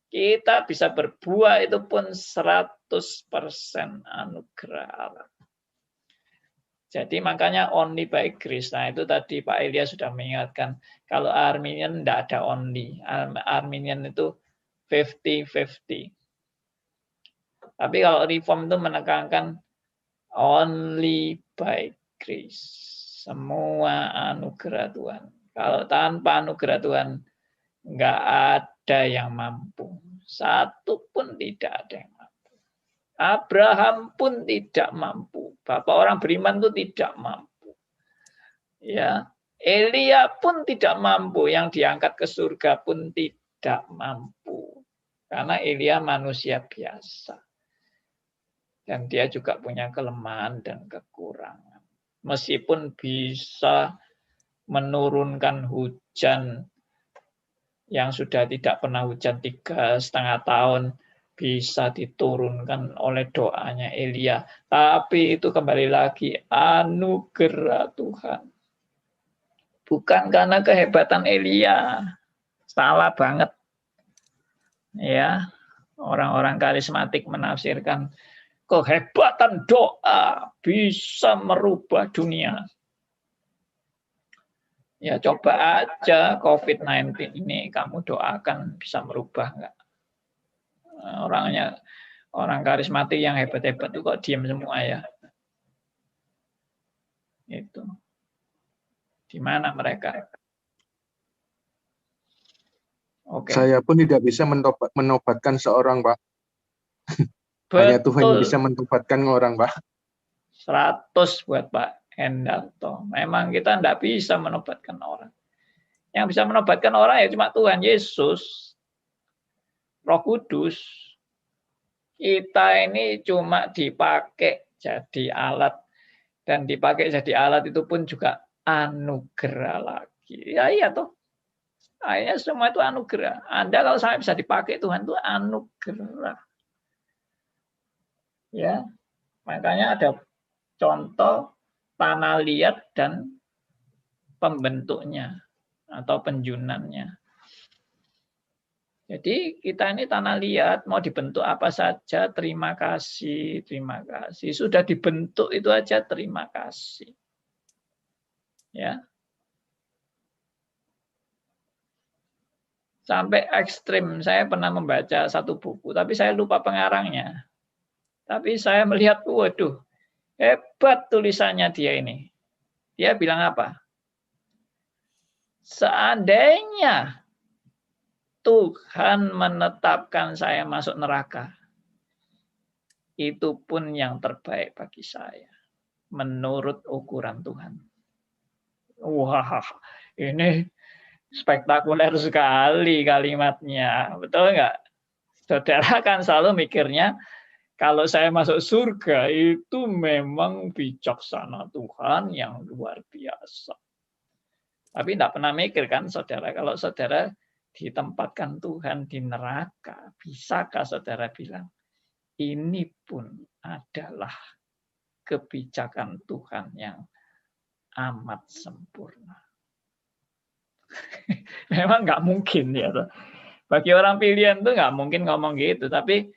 kita bisa berbuah itu pun 100% anugerah Allah. Jadi makanya only by grace. Nah itu tadi Pak Elia sudah mengingatkan, kalau Arminian tidak ada only. Arminian itu 50-50. Tapi kalau Reform itu menekankan only by grace. Semua anugerah Tuhan. Kalau tanpa anugerah Tuhan, nggak ada yang mampu. Satu pun tidak ada yang mampu. Abraham pun tidak mampu. Bapak orang beriman itu tidak mampu. Ya, Elia pun tidak mampu. Yang diangkat ke surga pun tidak mampu. Karena Elia manusia biasa. Dan dia juga punya kelemahan dan kekurangan. Meskipun bisa menurunkan hujan yang sudah tidak pernah hujan 3,5 tahun, bisa diturunkan oleh doanya Elia. Tapi itu kembali lagi anugerah Tuhan. Bukan karena kehebatan Elia. Salah banget. Ya, orang-orang karismatik menafsirkan kehebatan doa bisa merubah dunia. Ya coba aja COVID-19 ini kamu doakan bisa merubah enggak? Orang karismatik yang hebat-hebat itu kok diam semua ya. Itu. Di mana mereka? Oke. Saya pun tidak bisa menobatkan seorang, Pak. Hanya Tuhan yang bisa menobatkan orang, Pak. 100 buat Pak Hendarto. Memang kita tidak bisa menobatkan orang. Yang bisa menobatkan orang ya cuma Tuhan Yesus, Roh Kudus. Kita ini cuma dipakai jadi alat. Dan dipakai jadi alat itu pun juga anugerah lagi. Ya iya toh. Akhirnya semua itu anugerah. Anda kalau sampai bisa dipakai Tuhan itu anugerah. Ya. Makanya ada contoh tanah liat dan pembentuknya atau penjunannya. Jadi kita ini tanah liat, mau dibentuk apa saja, terima kasih, terima kasih. Sudah dibentuk itu aja, terima kasih. Ya. Sampai ekstrim, saya pernah membaca satu buku, tapi saya lupa pengarangnya. Tapi saya melihat, waduh, hebat tulisannya dia ini. Dia bilang apa? Seandainya Tuhan menetapkan saya masuk neraka, itu pun yang terbaik bagi saya. Menurut ukuran Tuhan. Wah, ini spektakuler sekali kalimatnya. Betul nggak? Saudara kan selalu mikirnya, kalau saya masuk surga, itu memang bijaksana Tuhan yang luar biasa. Tapi tidak pernah mikir kan, saudara, kalau saudara ditempatkan Tuhan di neraka, bisakah saudara bilang, ini pun adalah kebijakan Tuhan yang amat sempurna. Memang nggak mungkin ya. Bagi orang pilihan itu nggak mungkin ngomong gitu. Tapi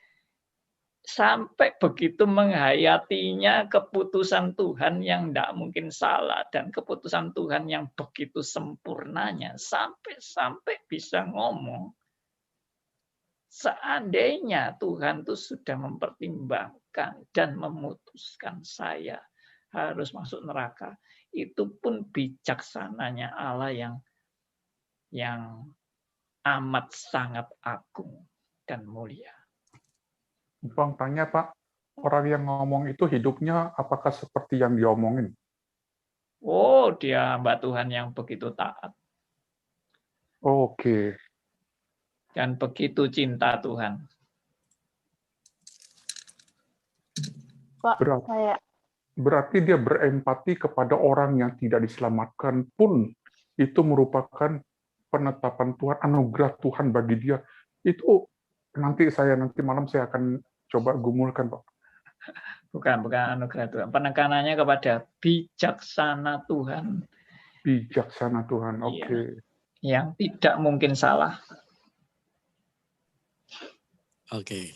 sampai begitu menghayatinya keputusan Tuhan yang nggak mungkin salah. Dan keputusan Tuhan yang begitu sempurnanya. Sampai bisa ngomong. Seandainya Tuhan itu sudah mempertimbangkan dan memutuskan saya harus masuk neraka. Itu pun bijaksananya Allah yang amat sangat agung dan mulia. Bang, tanya Pak. orang yang ngomong itu hidupnya apakah seperti yang diomongin? Oh, dia hamba Tuhan yang begitu taat. Oke. Dan begitu cinta Tuhan. Pak, berarti dia berempati kepada orang yang tidak diselamatkan pun itu merupakan penetapan Tuhan, anugerah Tuhan bagi dia. Itu nanti malam saya akan coba gumulkan, Pak. Bukan anugerah Tuhan. Penekanannya kepada bijaksana Tuhan. Bijaksana Tuhan, oke. Okay. Yang tidak mungkin salah. Oke.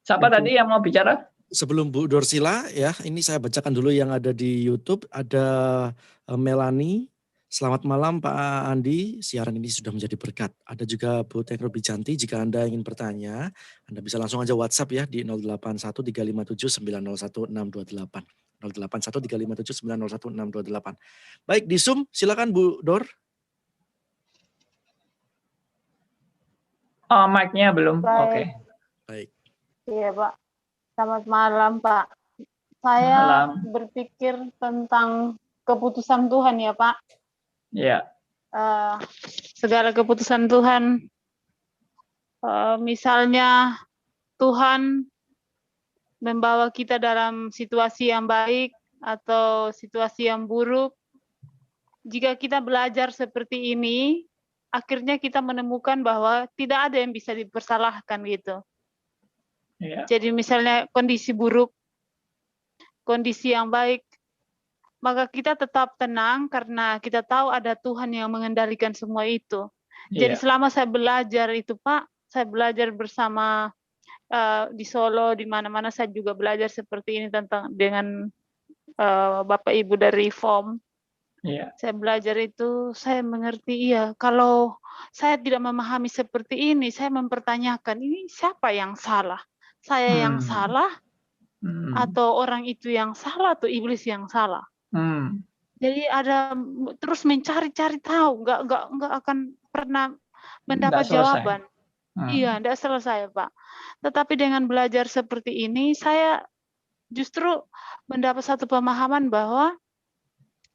Siapa tadi yang mau bicara? Sebelum Bu Dorsila, ya, ini saya bacakan dulu yang ada di YouTube. Ada Melani. Selamat malam Pak Andi, siaran ini sudah menjadi berkat. Ada juga Bu Tekno Bijanti, jika Anda ingin bertanya, Anda bisa langsung aja WhatsApp ya di 081357901628. 081357901628. Baik, di Zoom silakan Bu Dor. Oh, mic-nya belum. Oke. Baik. Iya Pak, selamat malam Pak. Saya berpikir tentang keputusan Tuhan ya Pak. Ya. Segala keputusan Tuhan, misalnya Tuhan membawa kita dalam situasi yang baik atau situasi yang buruk. Jika kita belajar seperti ini, akhirnya kita menemukan bahwa tidak ada yang bisa dipersalahkan gitu. Ya. Jadi misalnya kondisi buruk, kondisi yang baik, maka kita tetap tenang karena kita tahu ada Tuhan yang mengendalikan semua itu. Jadi selama saya belajar itu Pak, saya belajar bersama di Solo, di mana-mana saya juga belajar seperti ini dengan Bapak Ibu dari FOM. Saya belajar itu, saya mengerti kalau saya tidak memahami seperti ini, saya mempertanyakan ini siapa yang salah? Saya yang salah atau orang itu yang salah atau iblis yang salah? Jadi ada terus mencari-cari tahu, nggak akan pernah mendapat jawaban. Iya, tidak selesai Pak. Tetapi dengan belajar seperti ini, saya justru mendapat satu pemahaman bahwa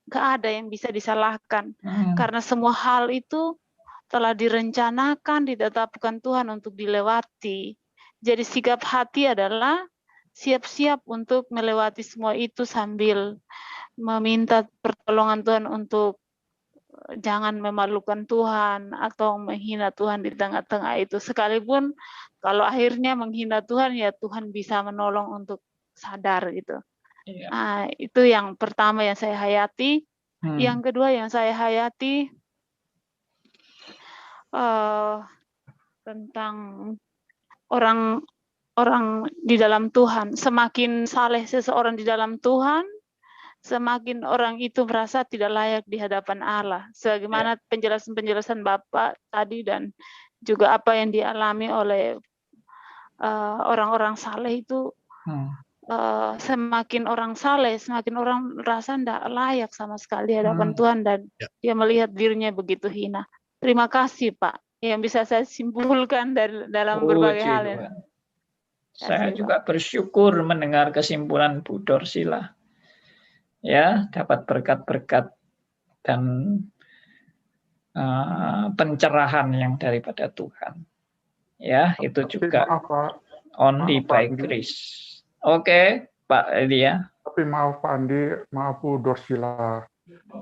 nggak ada yang bisa disalahkan, karena semua hal itu telah direncanakan, ditetapkan Tuhan untuk dilewati. Jadi sikap hati adalah siap-siap untuk melewati semua itu sambil meminta pertolongan Tuhan untuk jangan memalukan Tuhan atau menghina Tuhan di tengah-tengah itu. Sekalipun kalau akhirnya menghina Tuhan, ya Tuhan bisa menolong untuk sadar gitu. Nah, itu yang pertama yang saya hayati. Yang kedua yang saya hayati tentang orang di dalam Tuhan. Semakin saleh seseorang di dalam Tuhan, semakin orang itu merasa tidak layak di hadapan Allah. Sebagaimana penjelasan-penjelasan Bapak tadi dan juga apa yang dialami oleh orang-orang saleh itu, semakin orang saleh, semakin orang merasa tidak layak sama sekali di hadapan Tuhan dan dia melihat dirinya begitu hina. Terima kasih Pak, yang bisa saya simpulkan dalam berbagai hal. Saya juga bersyukur mendengar kesimpulan Bu Dorsila. Ya, dapat berkat-berkat dan pencerahan yang daripada Tuhan. Ya, itu juga only by grace. Oke, Pak Elia. Tapi maaf Pak Andi, maaf Bu Dorsila.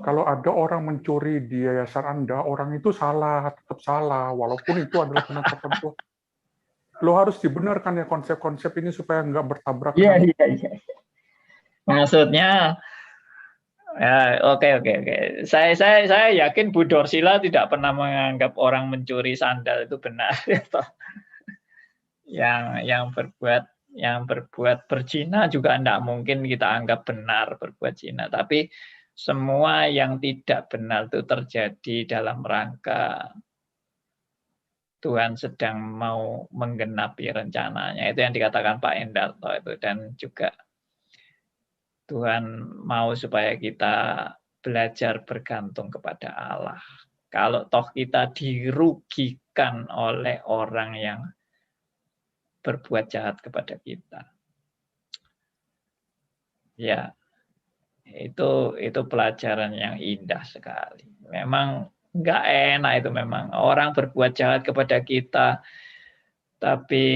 Kalau ada orang mencuri di yayasan Anda, orang itu salah, tetap salah, walaupun itu adalah penetapan Tuhan. Lo harus dibenarkan ya konsep-konsep ini supaya nggak bertabrakan. Iya. Maksudnya, oke. Saya yakin Bu Dorsila tidak pernah menganggap orang mencuri sandal itu benar. yang berbuat berzina juga tidak mungkin kita anggap benar berbuat zina. Tapi semua yang tidak benar itu terjadi dalam rangka Tuhan sedang mau menggenapi rencananya. Itu yang dikatakan Pak Endarto itu. Dan juga Tuhan mau supaya kita belajar bergantung kepada Allah. Kalau toh kita dirugikan oleh orang yang berbuat jahat kepada kita. Ya, itu pelajaran yang indah sekali. Memang nggak enak itu memang. Orang berbuat jahat kepada kita, tapi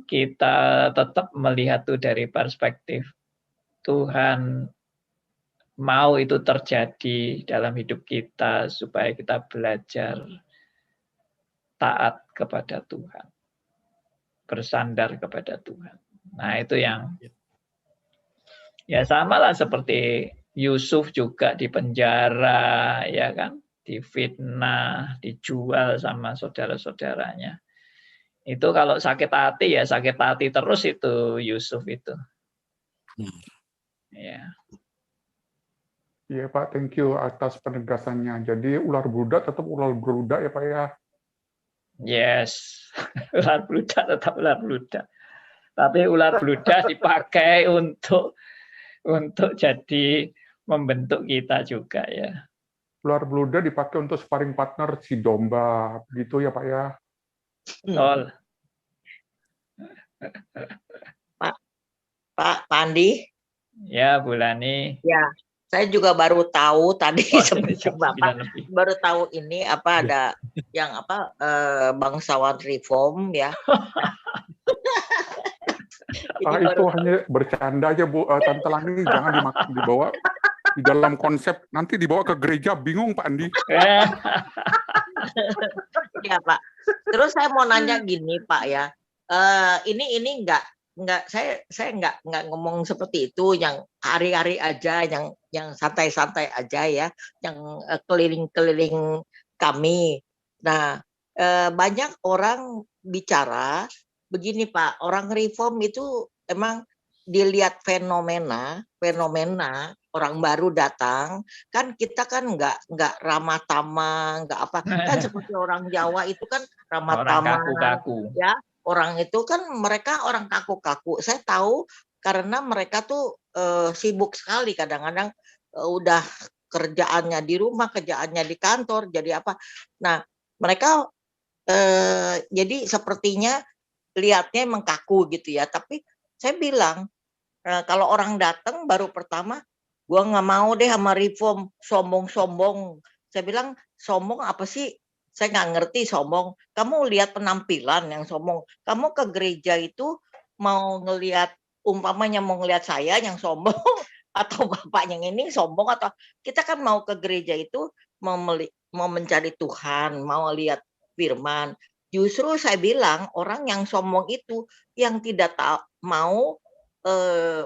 kita tetap melihat itu dari perspektif Tuhan mau itu terjadi dalam hidup kita supaya kita belajar taat kepada Tuhan, bersandar kepada Tuhan. Nah, itu yang ya sama lah seperti Yusuf juga di penjara, ya kan, difitnah, dijual sama saudara-saudaranya. Itu kalau sakit hati ya sakit hati terus itu Yusuf itu. Ya. Iya Pak, thank you atas penegasannya. Jadi ular bludak tetap ular bludak ya Pak ya? Yes, ular bludak tetap ular bludak. Tapi ular bludak dipakai untuk jadi membentuk kita juga ya. Ular bludak dipakai untuk sparring partner si domba, begitu ya Pak ya? Betul. Pak Pandi? Ya, Bu Lani. Ya, saya juga baru tahu tadi sebelum Bapak baru tahu ini apa ada yang apa bangsawan reform ya. Itu hanya bercanda aja Bu, Tante Lani, jangan dibawa di dalam konsep, nanti dibawa ke gereja bingung Pak Andi. Ya Pak. Terus saya mau nanya gini Pak ya, ini enggak saya enggak ngomong seperti itu, yang hari-hari aja, yang santai-santai aja ya, yang keliling-keliling kami. Nah, banyak orang bicara begini Pak, orang reform itu emang dilihat fenomena orang baru datang, kan kita kan enggak ramah tamah, enggak apa, kan seperti orang Jawa itu kan ramah tamah, ya. Orang itu kan mereka orang kaku-kaku. Saya tahu karena mereka tuh sibuk sekali kadang-kadang udah kerjaannya di rumah, kerjaannya di kantor, jadi apa. Nah, mereka jadi sepertinya lihatnya emang kaku gitu ya. Tapi saya bilang kalau orang datang baru pertama, gua nggak mau deh sama reform sombong-sombong. Saya bilang sombong apa sih? Saya nggak ngerti sombong. Kamu lihat penampilan yang sombong. Kamu ke gereja itu mau ngelihat, umpamanya mau ngelihat saya yang sombong atau bapak yang ini sombong, atau kita kan mau ke gereja itu mau mencari Tuhan, mau lihat firman. Justru saya bilang orang yang sombong itu yang tidak mau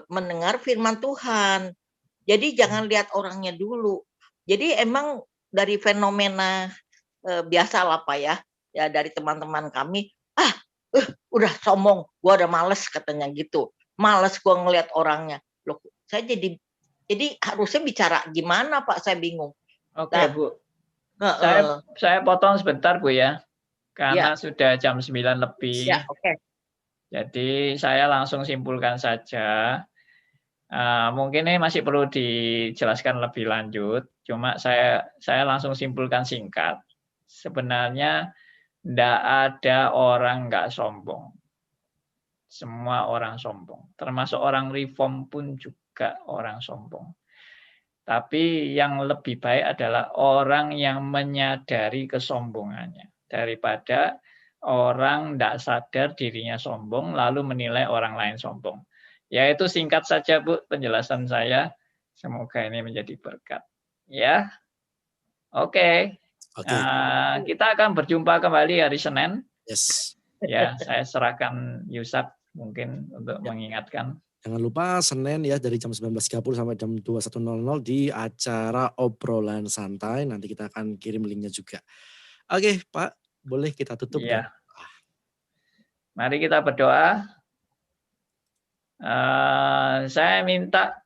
mendengar firman Tuhan. Jadi jangan lihat orangnya dulu. Jadi emang dari fenomena biasa lah Pak ya dari teman-teman kami, udah sombong, gua udah males katanya gitu, males gua ngelihat orangnya. Loh, saya jadi harusnya bicara gimana Pak, saya bingung. Oke Bu, saya potong sebentar Bu ya, karena sudah jam 9 lebih. Ya, oke. Jadi saya langsung simpulkan saja. Mungkin ini masih perlu dijelaskan lebih lanjut, cuma saya langsung simpulkan singkat. Sebenarnya tidak ada orang nggak sombong. Semua orang sombong. Termasuk orang reform pun juga orang sombong. Tapi yang lebih baik adalah orang yang menyadari kesombongannya. Daripada orang tidak sadar dirinya sombong lalu menilai orang lain sombong. Ya, itu singkat saja Bu penjelasan saya. Semoga ini menjadi berkat. Ya, oke. Kita akan berjumpa kembali hari Senin. Yes. Ya, saya serahkan Yusap mungkin untuk mengingatkan. Jangan lupa Senin ya dari jam 19.30 sampai jam 21.00 di acara obrolan santai. Nanti kita akan kirim linknya juga. Oke Pak, boleh kita tutup ya. Mari kita berdoa. Saya minta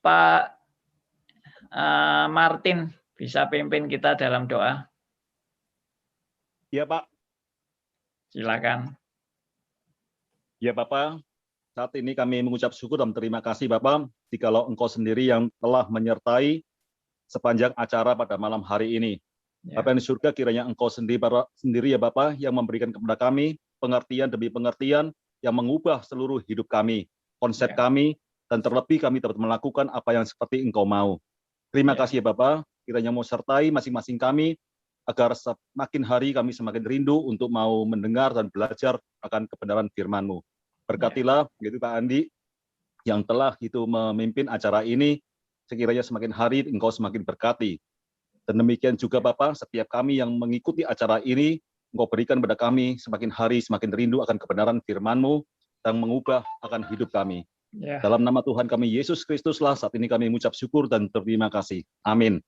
Pak Martin bisa pimpin kita dalam doa. Iya Pak. Silakan. Ya Bapak, saat ini kami mengucap syukur dan terima kasih Bapak, jikalau Engkau sendiri yang telah menyertai sepanjang acara pada malam hari ini. Bapa yang di surga, kiranya Engkau sendiri ya Bapa yang memberikan kepada kami pengertian demi pengertian yang mengubah seluruh hidup kami, konsep kami, dan terlebih kami dapat melakukan apa yang seperti Engkau mau. Terima kasih ya Bapa, kiranya mau sertai masing-masing kami, agar semakin hari kami semakin rindu untuk mau mendengar dan belajar akan kebenaran firman-Mu. Berkatilah gitu Pak Andi yang telah itu memimpin acara ini, sekiranya semakin hari Engkau semakin berkati. Dan demikian juga Bapak, setiap kami yang mengikuti acara ini, Engkau berikan kepada kami semakin hari semakin rindu akan kebenaran firman-Mu yang mengubah akan hidup kami. Dalam nama Tuhan kami Yesus Kristuslah saat ini kami mengucap syukur dan terima kasih. Amin.